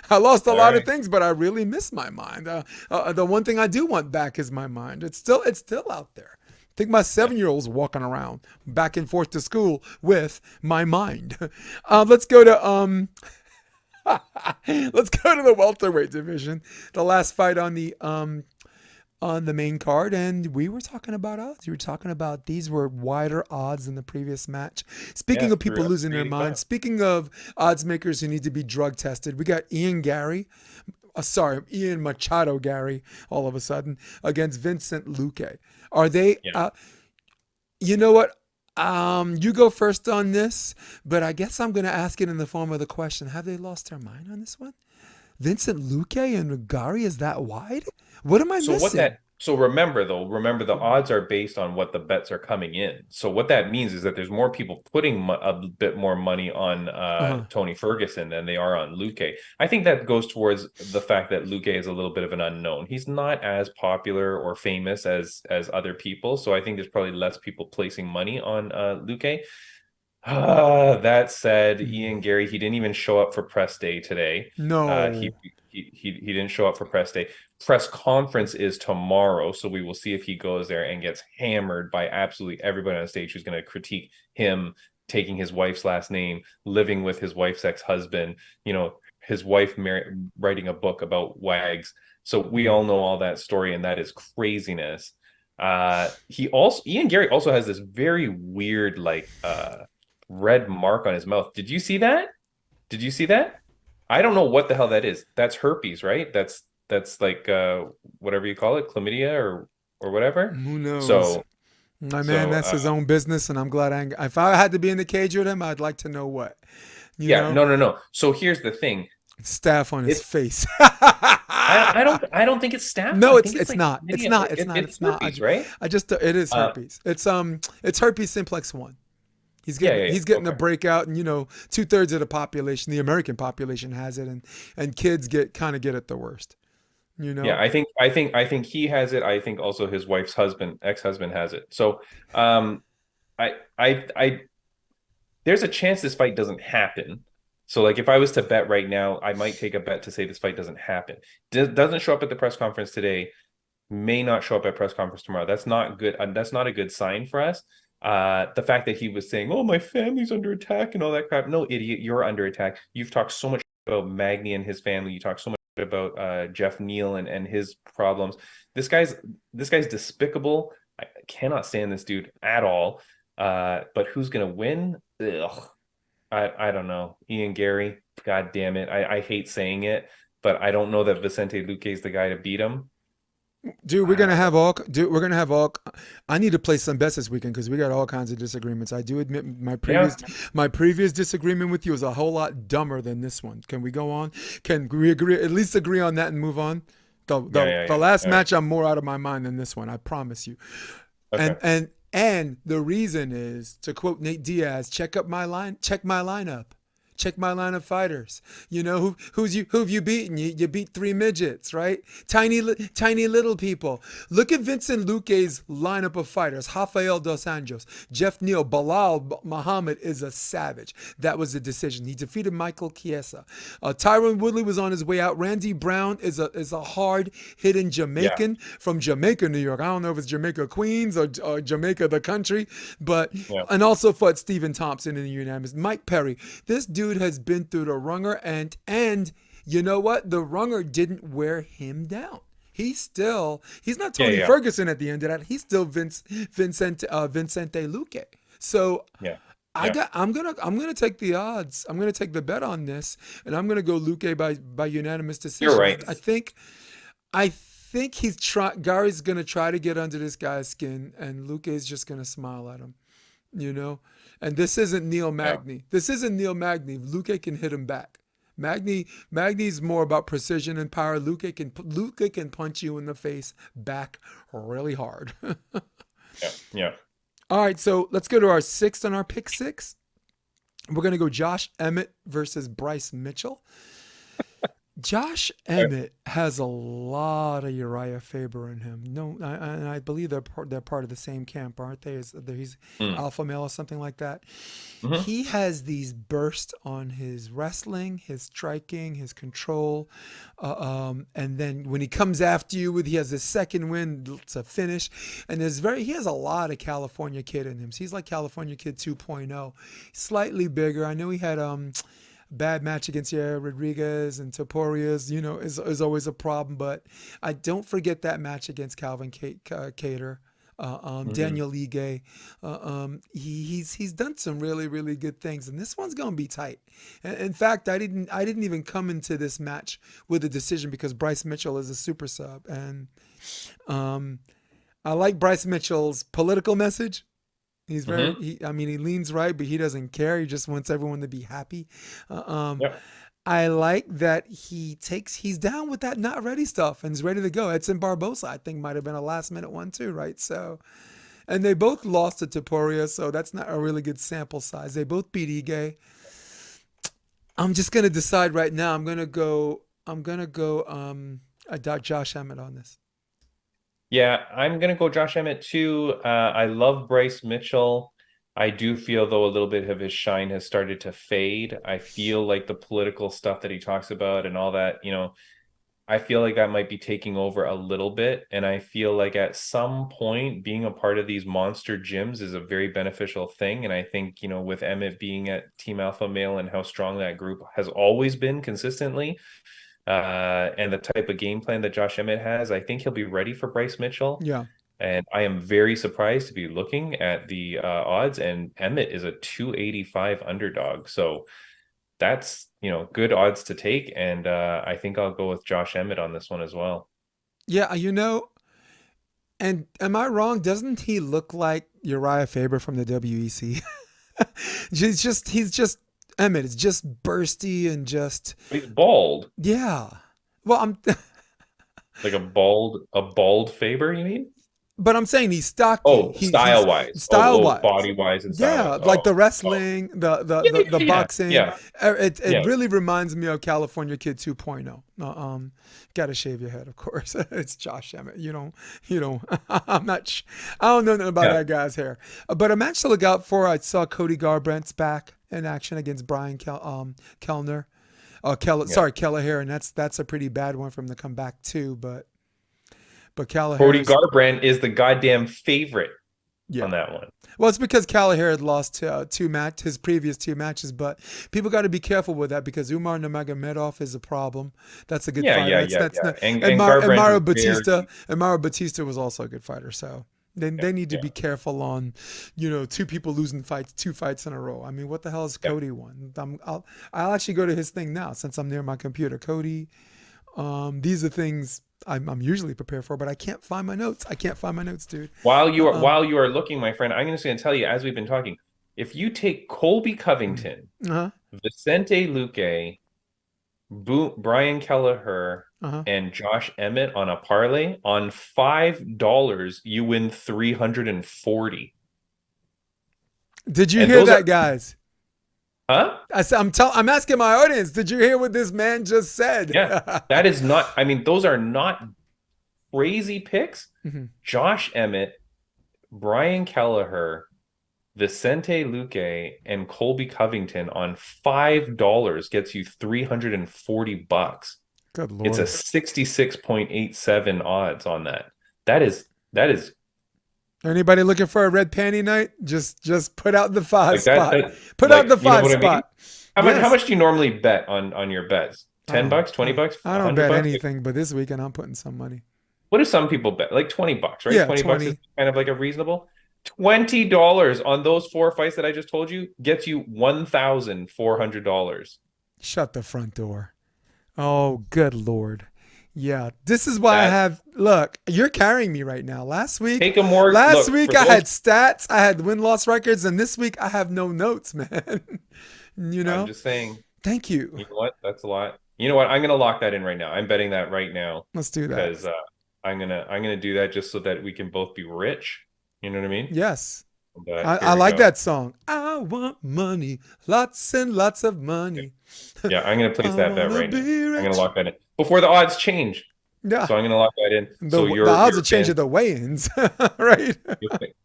I lost a All lot of right. things, but I really miss my mind. The one thing I do want back is my mind. It's still out there. I think my 7-year-old's walking around back and forth to school with my mind. Let's go to let's go to the welterweight division. The last fight on the main card, and we were talking about odds. You were talking about these were wider odds than the previous match. Yeah, Speaking of people losing their 385. minds, speaking of odds makers who need to be drug tested, we got Ian Machado Gary, all of a sudden against Vincent Luque. Are they? Yeah. You know what? You go first on this, but I guess I'm going to ask it in the form of the question: have they lost their mind on this one? Vincent Luque and Gary is that wide? What am I So what missing? that so remember though, remember the odds are based on what the bets are coming in. So what that means is that there's more people putting a bit more money on Uh-huh. Tony Ferguson than they are on Luque. I think that goes towards the fact that Luque is a little bit of an unknown. He's not as popular or famous as other people, so I think there's probably less people placing money on Luque. That said, Ian Gary, he didn't even show up for press day today. No. He didn't show up for press day. Press conference is tomorrow, so we will see if he goes there and gets hammered by absolutely everybody on stage who's going to critique him taking his wife's last name, living with his wife's ex-husband, his wife writing a book about wags. So we all know all that story, and that is craziness. Ian Gary also has this very weird red mark on his mouth. Did you see that? Did you see that? I don't know what the hell that is. That's herpes, right? That's like whatever you call it, chlamydia or whatever. Who knows? So My man, so that's his own business, and I'm glad if I had to be in the cage with him, I'd like to know what. You yeah, know, no. So here's the thing. Staph on his It's face. I don't think it's staph. No, I it's think it's it's like not. It's chlamydia. not. It's not. It's It's not. herpes, right? I just it is Uh, herpes. It's herpes simplex 1. He's yeah, getting yeah, yeah. he's getting a Okay. breakout, and 2/3 of the population, the American population, has it, and kids get it the worst. You Yeah, know. I think he has it. I think also his wife's ex-husband has it. So I there's a chance this fight doesn't happen. So like if I was to bet right now, I might take a bet to say this fight doesn't happen. Doesn't show up at the press conference today, may not show up at press conference tomorrow. That's not good. That's not a good sign for us. The fact that he was saying, "Oh, my family's under attack" and all that crap. No, idiot, you're under attack. You've talked so much about Magny and his family. You talk so much about Jeff Neal and his problems. This guy's despicable. I cannot stand this dude at all. But who's gonna win? Ugh. I don't know. Ian Gary, god damn it. I hate saying it, but I don't know that Vicente Luque is the guy to beat him. Dude, we're gonna have all. Dude, we're gonna have all. I need to play some bets this weekend because we got all kinds of disagreements. I do admit Yeah, my previous disagreement with you was a whole lot dumber than this one. Can we go on? Can we agree at least agree on that and move on? yeah, yeah, The yeah. last All right. match, I'm more out of my mind than this one. I promise you. Okay. And the reason is, to quote Nate Diaz, check my lineup. Check my line of fighters. You know who've you beaten? You beat three midgets, right? Tiny little people. Look at Vincent Luque's lineup of fighters: Rafael dos Anjos, Jeff Neal, Bilal Muhammad is a savage. That was the decision. He defeated Michael Chiesa. Tyron Woodley was on his way out. Randy Brown is a hard hitting Yeah, Jamaican from Jamaica, New York. I don't know if it's Jamaica Queens or Jamaica the country, but yeah, and also fought Stephen Thompson in the unanimous. Mike Perry. This dude has been through the runger, and you know what? The runger didn't wear him down. He's not yeah, Tony yeah, Ferguson at the end of that. He's still Vincente Luque. So yeah, yeah. I'm gonna take the odds. I'm gonna take the bet on this, and I'm gonna go Luque by unanimous You're decision. right. I think Gary's gonna try to get under this guy's skin, and Luque is just gonna smile at him. You know, and this isn't Neil Yeah, Magny. This isn't Neil Magny. Luque can hit him back. Magny's more about precision and power. Luque can punch you in the face back really hard. yeah, yeah. All right, so let's go to our sixth on our pick six. We're gonna go Josh Emmett versus Bryce Mitchell. Josh Okay. Emmett has a lot of Uriah Faber in him. No, and I believe they're part of the same camp, aren't they? He's Mm. alpha male or something like that. Hmm. He has these bursts on his wrestling, his striking, his control, and then when he comes after you he has his second win to finish, and he has a lot of California Kid in him. So he's like California Kid 2.0, slightly bigger. I know he had bad match against Rodriguez and Toporius, is always a problem. But I don't forget that match against Calvin Cater, Hmm. Daniel Ige. He's done some really really good things, and this one's gonna be tight. In fact, I didn't even come into this match with a decision because Bryce Mitchell is a super sub, and um, I like Bryce Mitchell's political message. Hmm. I mean, he leans right, but he doesn't care. He just wants everyone to be happy. Uh, um, Yep. I like that he's down with that not ready stuff and is ready to go. Edson Barbosa, I think, might have been a last minute one too, right? So, and they both lost to Taporia, so that's not a really good sample size. They both beat Ige. I'm just gonna decide right now. I'm gonna go Josh Emmett on this. Yeah, I'm gonna go Josh Emmett too. I love Bryce Mitchell. I do feel though a little bit of his shine has started to fade. I feel like the political stuff that he talks about and all that, I feel like that might be taking over a little bit. And I feel like at some point being a part of these monster gyms is a very beneficial thing. And I think, with Emmett being at Team Alpha Male and how strong that group has always been consistently, and the type of game plan that Josh Emmett has, I think he'll be ready for Bryce Mitchell. Yeah. And I am very surprised to be looking at the odds, and Emmett is a 285 underdog. So that's, good odds to take. And I think I'll go with Josh Emmett on this one as well. Yeah, and am I wrong? Doesn't he look like Uriah Faber from the WEC? He's just Emmett. It's just bursty and just He's bald, yeah. Well, like a bald Faber, you mean? but I'm saying he's stocky. Oh, He's style wise. style Oh, wise. body wise and style Yeah, wise. like the Oh, wrestling, yeah, the yeah, yeah, boxing. yeah, It yeah, really reminds me of California Kid 2.0. Gotta shave your head, of course. It's Josh Emmett. You don't. I'm not. I don't know nothing about yeah, that guy's hair. But a match to look out for. I saw Cody Garbrandt's back in action against Brian Kellner. yeah. Kelleher, and that's a pretty bad one for him to come back too. But Cody Kelleher's Garbrandt is the goddamn favorite yeah. on that one. Well, it's because Kelleher had lost his previous two matches, but people got to be careful with that because Umar Nurmagomedov is a problem. That's a good Yeah, fighter. yeah, That's yeah, that's yeah. not And Garbrandt is Batista very, and Mario Batista was also a good fighter. So yeah, they need to yeah, be careful on, two people losing two fights in a row. I mean, what the hell is yeah. Cody won? I'll actually go to his thing now since I'm near my computer. Cody, These are things I'm usually prepared for, but I can't find my notes. I can't find my notes, dude. While you are looking, my friend, I'm just going to tell you as we've been talking, if you take Colby Covington, Uh-huh. Vicente Luque, Brian Kelleher, Uh-huh. and Josh Emmett on a parlay on $5, you win 340. Did you And hear those are, that, guys? huh? I said I'm asking my audience, did you hear what this man just said? Yeah. That is not, I mean, those are not crazy picks. Mhm. Josh Emmett, Brian Kelleher, Vicente Luque, and Colby Covington on $5 gets you 340 bucks. Good It's a Lord. 66.87 odds on that. That is Anybody looking for a red panty night? Just put out the five like that spot. that Put out like the you know five what I mean? spot. How Yes. much do you normally bet on your bets? I 10 don't bucks, 20 bucks, I don't 100 bet bucks? anything, but this weekend I'm putting some money. What do some people bet? Like 20 bucks, right? Yeah, 20 bucks is 20. kind of like a reasonable. $20 on those four fights that I just told you gets you $1,400. Shut the front door. Oh, good Lord. Yeah, this is why I That have. Look, you're carrying me right now. take a more Last look week for I those. had stats, I had win loss records, and this week I have no notes, man. you I'm know. just saying, Thank you. you know what? That's a lot. You know what? I'm gonna lock that in right now. I'm betting that right now Let's do that. because I'm gonna do that just so that we can both be rich. You know what I mean? Yes, But I here we like go. that song. I want money, lots and lots of money. Yeah, I'm gonna I place that bet wanna right now. be I'm gonna rich. lock that in before the odds change. Yeah, So I'm gonna lock that in. So the odds your are changing fans, the weigh-ins, right?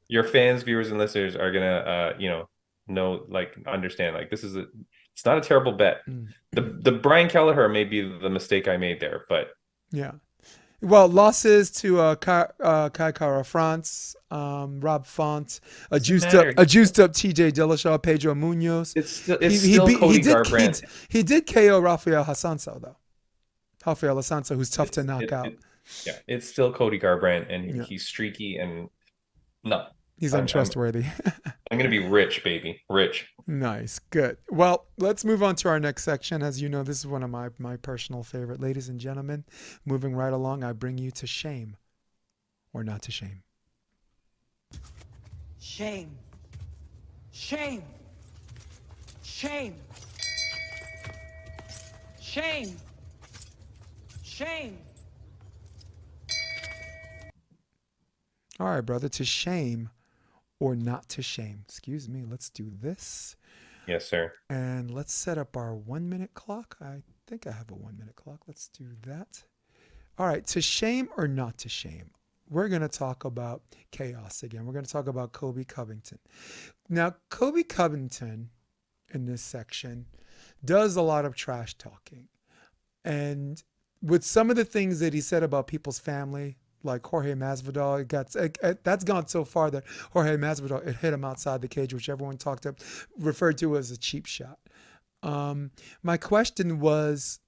your fans, viewers, and listeners are gonna know like understand like this is it's not a terrible bet. The Brian Kelleher may be the mistake I made there, but Yeah. Well, losses to Kai Kara France, Rob Font, doesn't matter. a juiced up TJ Dillashaw, Pedro Munoz. It's still Cody Garbrandt. He did KO Rafael Hassanso though. Rafael Hassanso, who's tough to It's knock out. yeah, it's still Cody Garbrandt, and Yeah, he's streaky and no. he's I'm I'm untrustworthy. I'm gonna be rich, baby, rich. Nice, good. Well, let's move on to our next section. As you know, this is one of my personal favorite. Ladies and gentlemen, moving right along, I bring you to shame or not to shame. Shame. Shame. Shame. Shame. Shame. All right, brother, to shame or not to shame. Excuse me. Let's do this. Yes, sir. And let's set up our 1 minute clock. I think I have a 1 minute clock. Let's do that. All right, to shame or not to shame. We're going to talk about chaos again. We're going to talk about Colby Covington. Now, Colby Covington in this section does a lot of trash talking. And with some of the things that he said about people's family, like Jorge Masvidal, that's gone so far that Jorge Masvidal it hit him outside the cage, which everyone referred to as a cheap shot. My question was,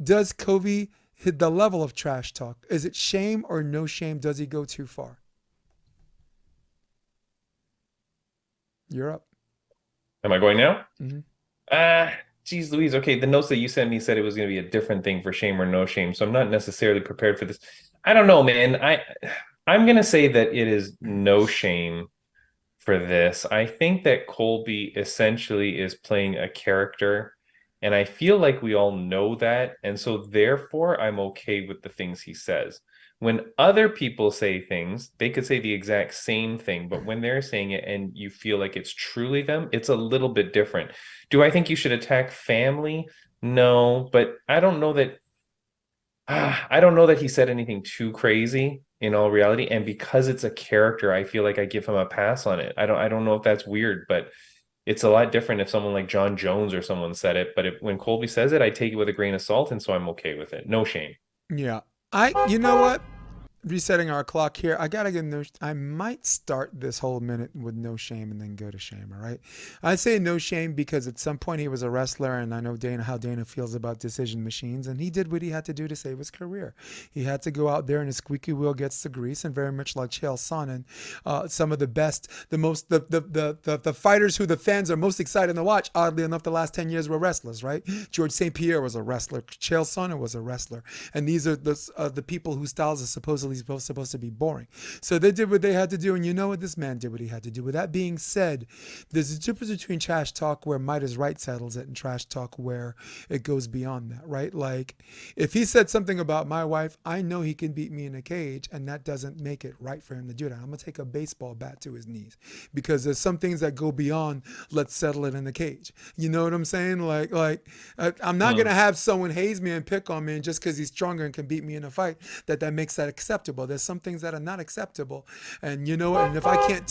does Kobe hit the level of trash talk? Is it shame or no shame? Does he go too far? You're up. Am I going now? Mm-hmm. Geez Louise. Okay, the notes that you sent me said it was going to be a different thing for shame or no shame, so I'm not necessarily prepared for this. I don't know, man. I'm going to say that it is no shame for this. I think that Colby essentially is playing a character, and I feel like we all know that, and so therefore I'm okay with the things he says. When other people say things, they could say the exact same thing, but when they're saying it and you feel like it's truly them, it's a little bit different. Do I think you should attack family? No, but I don't know that he said anything too crazy in all reality. And because it's a character, I feel like I give him a pass on it. I don't know if that's weird, but it's a lot different if someone like John Jones or someone said it. But when Colby says it, I take it with a grain of salt, and so I'm okay with it. No shame. Yeah. You know what? resetting our clock here. I gotta get no. I might start this whole minute with no shame and then go to shame. All right. I say no shame because at some point he was a wrestler, and I know how Dana feels about decision machines, and he did what he had to do to save his career. He had to go out there, and his squeaky wheel gets the grease, and very much like Chael Sonnen, some of the best, the fighters who the fans are most excited to watch. Oddly enough, the last 10 years were wrestlers, right? George St. Pierre was a wrestler. Chael Sonnen was a wrestler, and these are the people whose styles are supposed to be boring. So they did what they had to do, and you know what? This man did what he had to do. With that being said, there's a difference between trash talk where might is right settles it and trash talk where it goes beyond that, right? Like, if he said something about my wife, I know he can beat me in a cage, and that doesn't make it right for him to do that. I'm going to take a baseball bat to his knees because there's some things that go beyond let's settle it in the cage. You know what I'm saying? I'm not going to have someone haze me and pick on me, and just because he's stronger and can beat me in a fight, that makes that acceptable. There's some things that are not acceptable, and you know what? And if I can't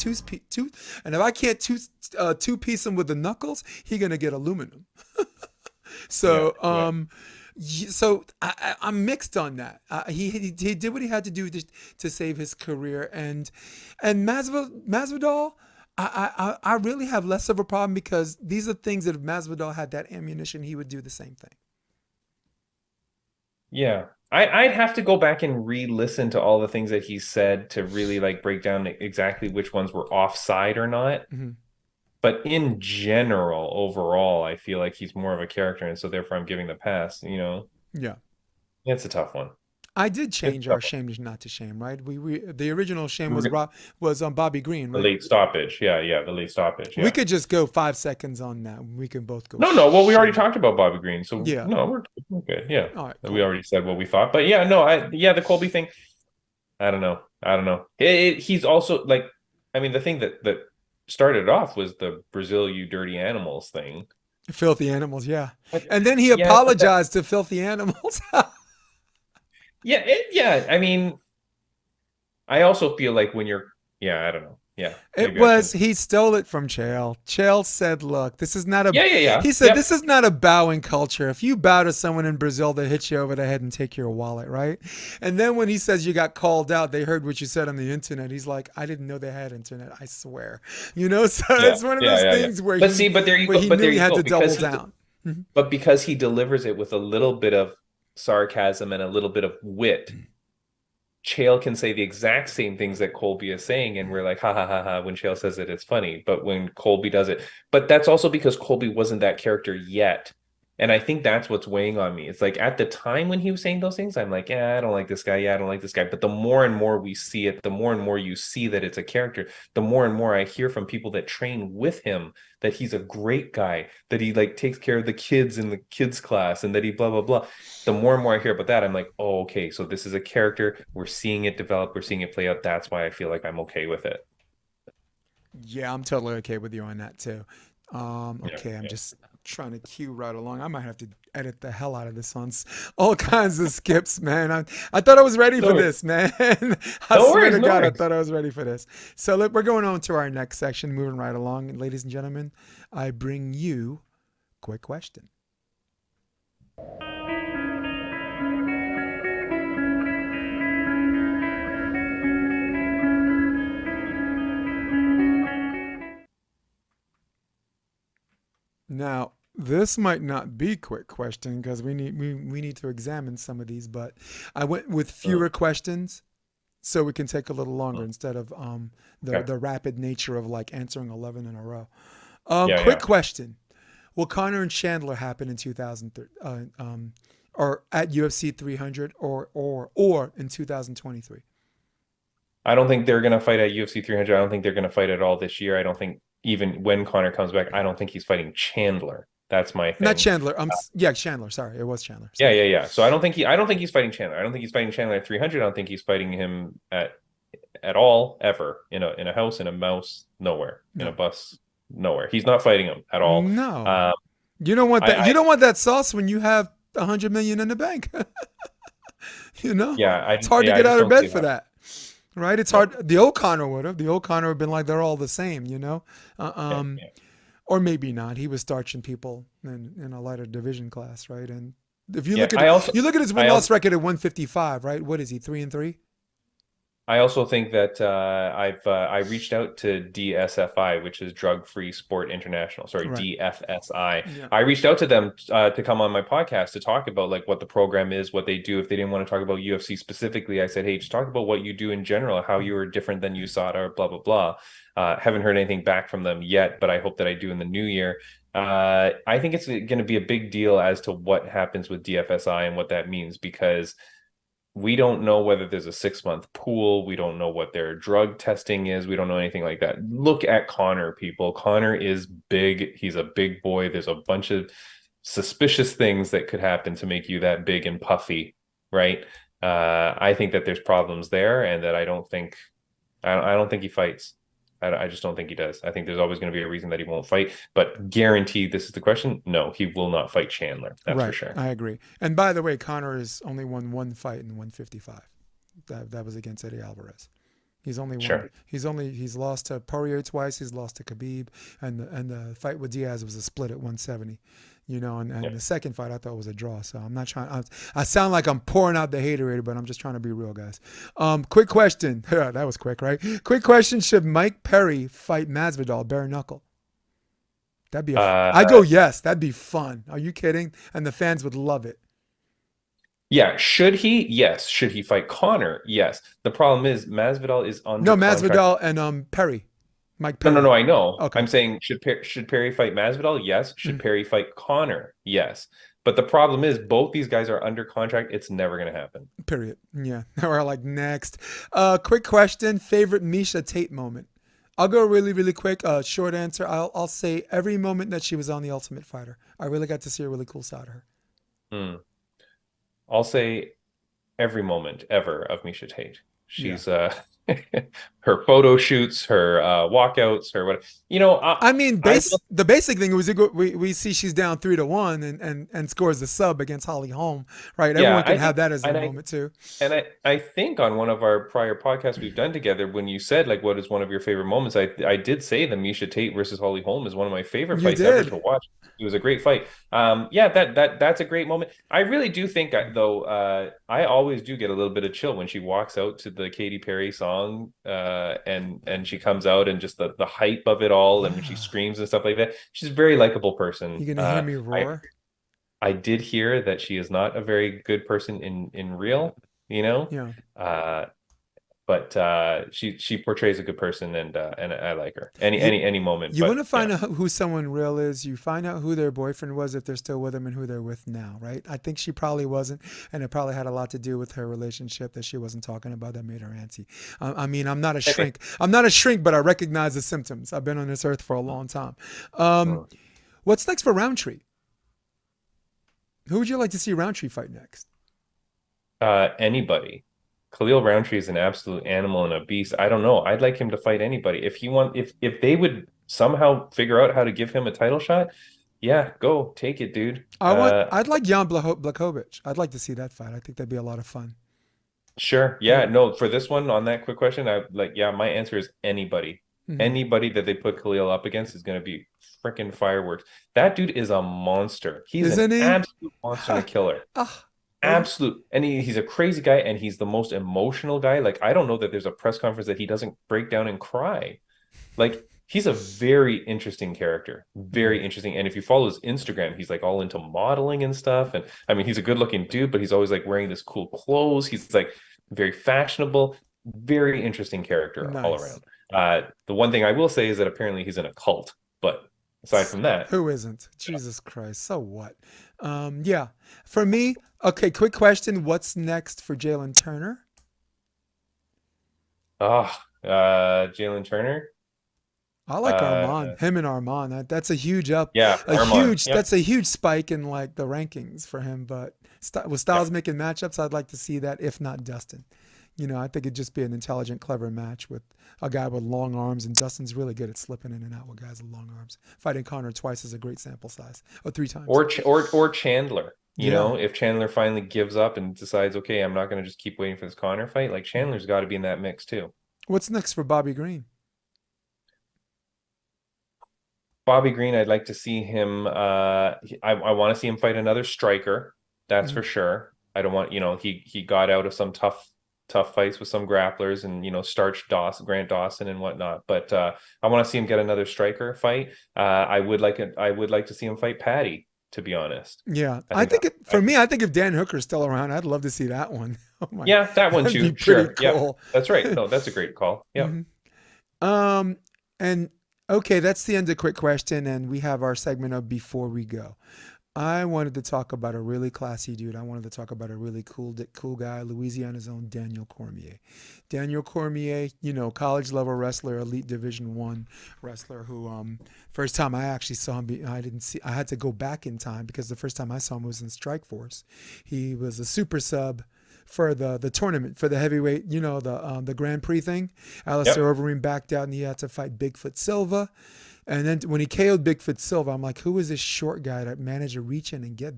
two-piece him with the knuckles, he gonna get aluminum. So I'm mixed on that. He did what he had to do to save his career, and Masvidal. I really have less of a problem because these are things that if Masvidal had that ammunition, he would do the same thing. Yeah. I'd have to go back and re-listen to all the things that he said to really like break down exactly which ones were offside or not. Mm-hmm. But in general, overall, I feel like he's more of a character, and so therefore I'm giving the pass, you know? Yeah. It's a tough one. I did change our shame not to shame, right? We the original shame was on Bobby Green, right? The late stoppage. Yeah, the late stoppage. Yeah. We could just go 5 seconds on that. We can both go. No. Well, we already talked about Bobby Green, so yeah. No, we're good. Yeah. All right, cool. We already said what we thought, but yeah, no, the Colby thing. I don't know. He's also like, I mean, the thing that started off was the Brazil, you dirty animals thing. Filthy animals, yeah. And then he apologized to filthy animals. Yeah. I mean, I also feel like when you're, I don't know. Yeah. He stole it from Chael. Chael said, look, this is not a, Yeah. He said, This is not a bowing culture. If you bow to someone in Brazil, they hit you over the head and take your wallet, right? And then when he says you got called out, they heard what you said on the internet. He's like, I didn't know they had internet. I swear. You know, so it's one of those things where he knew he had to double down. But because he delivers it with a little bit of sarcasm and a little bit of wit, Chael can say the exact same things that Colby is saying, and we're like, ha ha ha ha. When Chael says it, it's funny. But when Colby does it, but that's also because Colby wasn't that character yet. And I think that's what's weighing on me. It's like at the time when he was saying those things, I'm like, I don't like this guy. I don't like this guy. But the more and more we see it, the more and more you see that it's a character, the more and more I hear from people that train with him that he's a great guy, that he like takes care of the kids in the kids class, and that he blah, blah, blah. The more and more I hear about that, I'm like, oh, okay, so this is a character. We're seeing it develop. We're seeing it play out. That's why I feel like I'm okay with it. Yeah, I'm totally okay with you on that too. Okay, I'm just trying to cue right along. I might have to edit the hell out of this on all kinds of skips, man. I thought I was ready for this, man. I swear to God, I thought I was ready for this. So we're going on to our next section, moving right along. And ladies and gentlemen, I bring you Quick Question. Now, this might not be quick question because we need to examine some of these, but I went with fewer questions so we can take a little longer instead of the rapid nature of like answering 11 in a row. Quick question. Will Conor and Chandler happen in 2003 or at UFC 300 or in 2023? I don't think they're going to fight at UFC 300. I don't think they're going to fight at all this year. I don't think even when Conor comes back, I don't think he's fighting Chandler. That's my thing. Not Chandler. Chandler. Sorry, it was Chandler. Sorry. Yeah. So I don't think he's fighting Chandler. I don't think he's fighting Chandler at 300. I don't think he's fighting him at all ever in a house, in a mouse, nowhere, in a bus, nowhere. He's not fighting him at all. No. You don't want that. You don't want that sauce when you have $100 million in the bank. You know. Yeah. It's hard to get out of bed for that. Right? It's hard. The old Conor would have. The old Conor would have been like, they're all the same, you know? Or maybe not. He was starching people in a lighter division class, right? And if you look at his win-loss record at 155, right? What is he, 3-3? I also think that I reached out to DSFI, which is Drug Free Sport International. Sorry, Right. DFSI. Yeah. I reached out to them to come on my podcast to talk about like what the program is, what they do. If they didn't want to talk about UFC specifically, I said, hey, just talk about what you do in general, how you are different than USADA, blah blah blah. Haven't heard anything back from them yet, but I hope that I do in the new year. I think it's going to be a big deal as to what happens with DFSI and what that means because we don't know whether there's a 6-month pool. We don't know what their drug testing is. We don't know anything like that. Look at Connor, people. Connor is big. He's a big boy. There's a bunch of suspicious things that could happen to make you that big and puffy, right? I think that there's problems there, and that I don't think he fights. I just don't think he does. I think there's always going to be a reason that he won't fight. But guaranteed, this is the question. No, he will not fight Chandler. That's for Right. sure. I agree. And by the way, Connor has only won one fight in 155. That was against Eddie Alvarez. He's only won. Sure. He's lost to Poirier twice. He's lost to Khabib, and the fight with Diaz was a split at 170. And the second fight I thought was a draw. So I'm not trying. I sound like I'm pouring out the haterade, but I'm just trying to be real, guys. Quick question. That was quick, right? Quick question: should Mike Perry fight Masvidal bare knuckle? That'd be. I go yes. That'd be fun. Are you kidding? And the fans would love it. Yeah, should he? Yes. Should he fight Connor? Yes. The problem is Masvidal is under contract. Masvidal and Perry. Mike Perry. No, I know. Okay. I'm saying should Perry fight Masvidal? Yes. Should Perry fight Connor? Yes. But the problem is both these guys are under contract. It's never going to happen. Period. Yeah. We're like next. Quick question. Favorite Miesha Tate moment? I'll go really, really quick. Short answer. I'll say every moment that she was on The Ultimate Fighter. I really got to see a really cool side of her. I'll say every moment ever of Miesha Tate. She's her photo shoots, her walkouts, her what the basic thing was we see she's down 3-1 and scores the sub against Holly Holm, right? Everyone can have that as a moment too. And I think on one of our prior podcasts we've done together, when you said like what is one of your favorite moments, I did say the Miesha Tate versus Holly Holm is one of my favorite fights ever to watch. It was a great fight. That's a great moment. I really do think though, I always do get a little bit of chill when she walks out to the Katy Perry song, and she comes out and just the hype of it all, and when she screams and stuff like that. She's a very likable person. You gonna hear me roar? I did hear that she is not a very good person in real, Yeah. But she portrays a good person, and I like her. Any moment. You want to find out who someone real is. You find out who their boyfriend was if they're still with him and who they're with now, right? I think she probably wasn't, and it probably had a lot to do with her relationship that she wasn't talking about that made her antsy. I mean, I'm not a shrink. I'm not a shrink, but I recognize the symptoms. I've been on this earth for a long time. What's next for Roundtree? Who would you like to see Roundtree fight next? Anybody. Khalil Roundtree is an absolute animal and a beast. I don't know. I'd like him to fight anybody. If they would somehow figure out how to give him a title shot, yeah, go take it, dude. I'd like Jan Blachowicz. I'd like to see that fight. I think that'd be a lot of fun. Sure. Yeah. No, for this one, on that quick question, my answer is anybody. Mm-hmm. Anybody that they put Khalil up against is going to be freaking fireworks. That dude is a monster. He's an absolute monster and a killer. Absolute. And he's a crazy guy, and he's the most emotional guy. Like, I don't know that there's a press conference that he doesn't break down and cry. Like, he's a very interesting character. Very interesting. And if you follow his Instagram, he's like all into modeling and stuff. And I mean, he's a good looking dude, but he's always like wearing this cool clothes. He's like very fashionable, very interesting character all around. The one thing I will say is that apparently he's in a cult, but aside from that, who isn't? Jesus Christ. So what? Yeah. For me, okay, quick question. What's next for Jalen Turner? Jalen Turner. I like Arman. Him and Arman. That's a huge up. Yeah, That's a huge spike in like the rankings for him. But with Styles making matchups, I'd like to see that. If not Dustin, I think it'd just be an intelligent, clever match with a guy with long arms, and Dustin's really good at slipping in and out with guys with long arms. Fighting Connor twice is a great sample size, or 3 times. Or Chandler. You know, if Chandler finally gives up and decides, okay, I'm not going to just keep waiting for this Connor fight, like Chandler's got to be in that mix too. What's next for Bobby Green? Bobby Green, I'd like to see him. I want to see him fight another striker. That's for sure. I don't want, he got out of some tough tough fights with some grapplers and, starch Grant Dawson and whatnot. But I want to see him get another striker fight. I would like to see him fight Patty, to be honest. Yeah, I I think think for me, I think if Dan Hooker's still around, I'd love to see that one. Oh my, yeah, that one that'd be too. pretty Sure. Yep. cool. That's right. No, that's a great call. Yep. Mhm. And okay, that's the end of quick question, and we have our segment of before we go. I wanted to talk about a really classy dude. I wanted to talk about a really cool guy, Louisiana's own Daniel Cormier. Daniel Cormier, college level wrestler, elite Division I wrestler who, first time I actually saw him, I had to go back in time because the first time I saw him was in Strikeforce. He was a super sub for the tournament for the heavyweight, the Grand Prix thing. Alistair Overeem backed out and he had to fight Bigfoot Silva. And then when he KO'd Bigfoot Silva, I'm like, who is this short guy that managed to reach in and get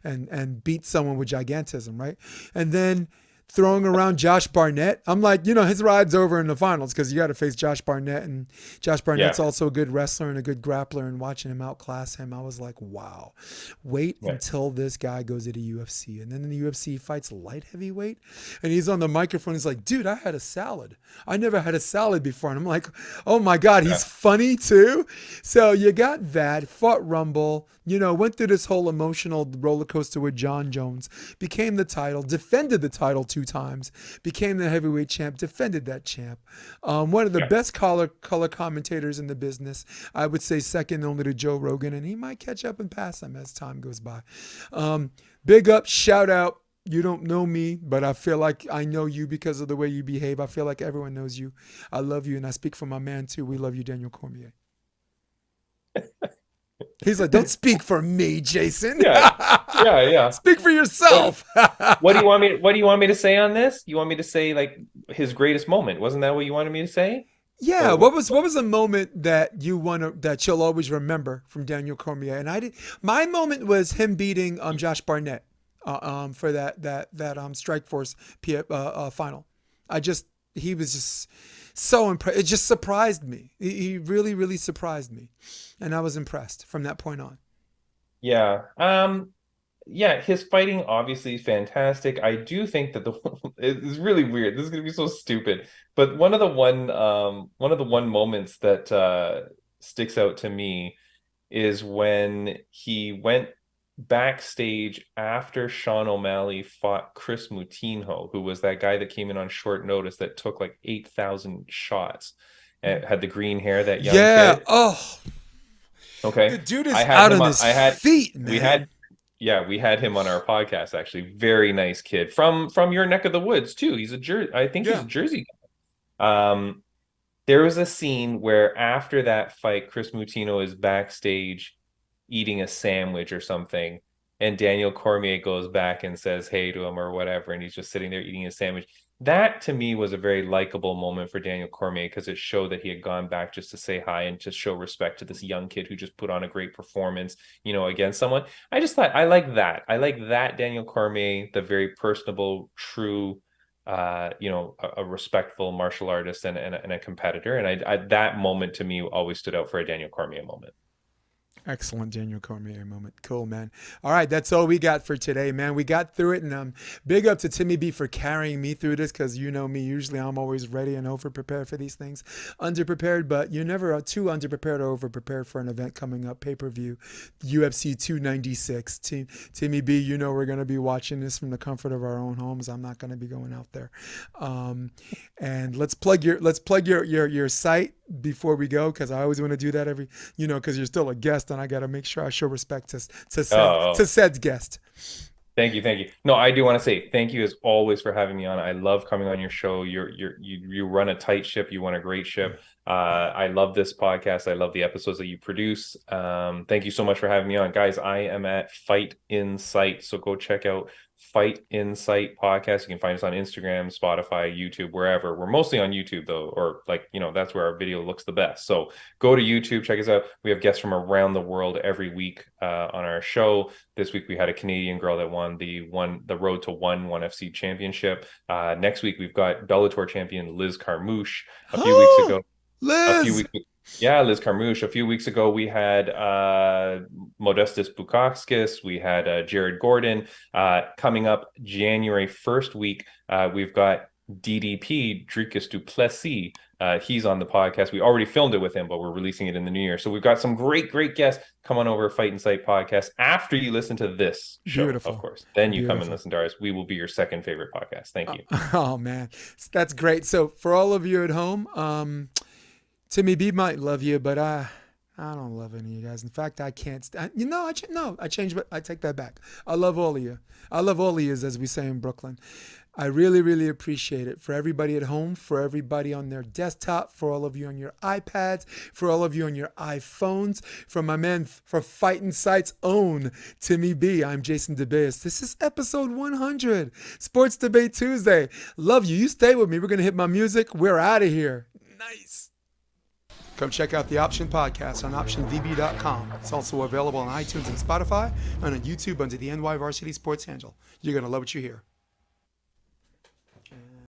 and beat someone with gigantism, right? And then throwing around Josh Barnett, I'm like, his ride's over in the finals because you got to face Josh Barnett, and Josh Barnett's also a good wrestler and a good grappler. And watching him outclass him, I was like, wow, wait until this guy goes to the UFC. And then in the UFC, he fights light heavyweight, and he's on the microphone. He's like, dude, I had a salad. I never had a salad before. And I'm like, oh my God, he's funny too. So you got that, fought Rumble, went through this whole emotional roller coaster with John Jones, became the title, defended the title 2 times, became the heavyweight champ, defended that champ. One of the best color commentators in the business. I would say second only to Joe Rogan, and he might catch up and pass him as time goes by. Big up, shout out. You don't know me, but I feel like I know you because of the way you behave. I feel like everyone knows you. I love you, and I speak for my man too. We love you, Daniel Cormier. He's like, don't speak for me, Jason. Yeah. Speak for yourself. What do you want me to say on this? You want me to say like his greatest moment? Wasn't that what you wanted me to say? Yeah. What was a moment that that you'll always remember from Daniel Cormier? And my moment was him beating Josh Barnett for that Strikeforce final. He was just so impressed. It just surprised me. He really, really surprised me. And I was impressed from that point on. Yeah. His fighting obviously is fantastic. I do think that it's really weird. This is gonna be so stupid. But one of the one moments that sticks out to me is when he went backstage after Sean O'Malley fought Chris Moutinho, who was that guy that came in on short notice that took like 8,000 shots and had the green hair, that young kid. Oh, okay. The dude is out on his feet, man. We had him on our podcast, actually. Very nice kid from your neck of the woods too. He's a Jersey guy. There was a scene where after that fight, Chris Moutinho is backstage eating a sandwich or something, and Daniel Cormier goes back and says hey to him or whatever, and he's just sitting there eating a sandwich. That to me was a very likable moment for Daniel Cormier because it showed that he had gone back just to say hi and to show respect to this young kid who just put on a great performance, against someone. I just thought I like that Daniel Cormier, the very personable, true, a respectful martial artist and a competitor. And I that moment to me always stood out for a Daniel Cormier moment. Excellent Daniel Cormier moment. Cool, man. All right, that's all we got for today, man. We got through it, and big up to Timmy B for carrying me through this because you know me. Usually I'm always ready and over-prepared for these things. Underprepared, but you're never too underprepared or over-prepared for an event coming up, pay-per-view, UFC 296. Timmy B, we're going to be watching this from the comfort of our own homes. I'm not going to be going out there. And let's plug your site before we go, because I always want to do that because you're still a guest and I got to make sure I show respect to said guest. Thank you. No, I do want to say thank you as always for having me on. I love coming on your show. You run a tight ship. You run a great ship. I love this podcast. I love the episodes that you produce. Thank you so much for having me on, guys. I am at Fight Insight, so go check out Fight Insight podcast. You can find us on Instagram, Spotify, YouTube, wherever. We're mostly on YouTube though, or that's where our video looks the best. So go to YouTube, check us out. We have guests from around the world every week on our show. This week we had a Canadian girl that won the Road to One FC championship. Next week we've got Bellator champion Liz Carmouche. A few weeks ago. Liz Carmouche. A few weeks ago, we had Modestus Bukauskas. We had Jared Gordon. Coming up January 1st week, we've got DDP, Dricus Duplessis. He's on the podcast. We already filmed it with him, but we're releasing it in the new year. So we've got some great guests. Come on over, Fight and Sight podcast, after you listen to this show, Beautiful. of course. Then you come and Beautiful. listen to ours. We will be your second favorite podcast. Thank you. Oh man, that's great. So for all of you at home, Timmy B might love you, but I don't love any of you guys. In fact, I can't. I changed, but I take that back. I love all of you. I love all of you, as we say in Brooklyn. I really appreciate it. For everybody at home, for everybody on their desktop, for all of you on your iPads, for all of you on your iPhones, for my man, for Fight and Sight's own Timmy B. I'm Jason DeBeas. This is episode 100, Sports Debate Tuesday. Love you. You stay with me. We're going to hit my music. We're out of here. Nice. Come check out the Option Podcast on OptionVB.com. It's also available on iTunes and Spotify and on YouTube under the NY Varsity Sports handle. You're going to love what you hear.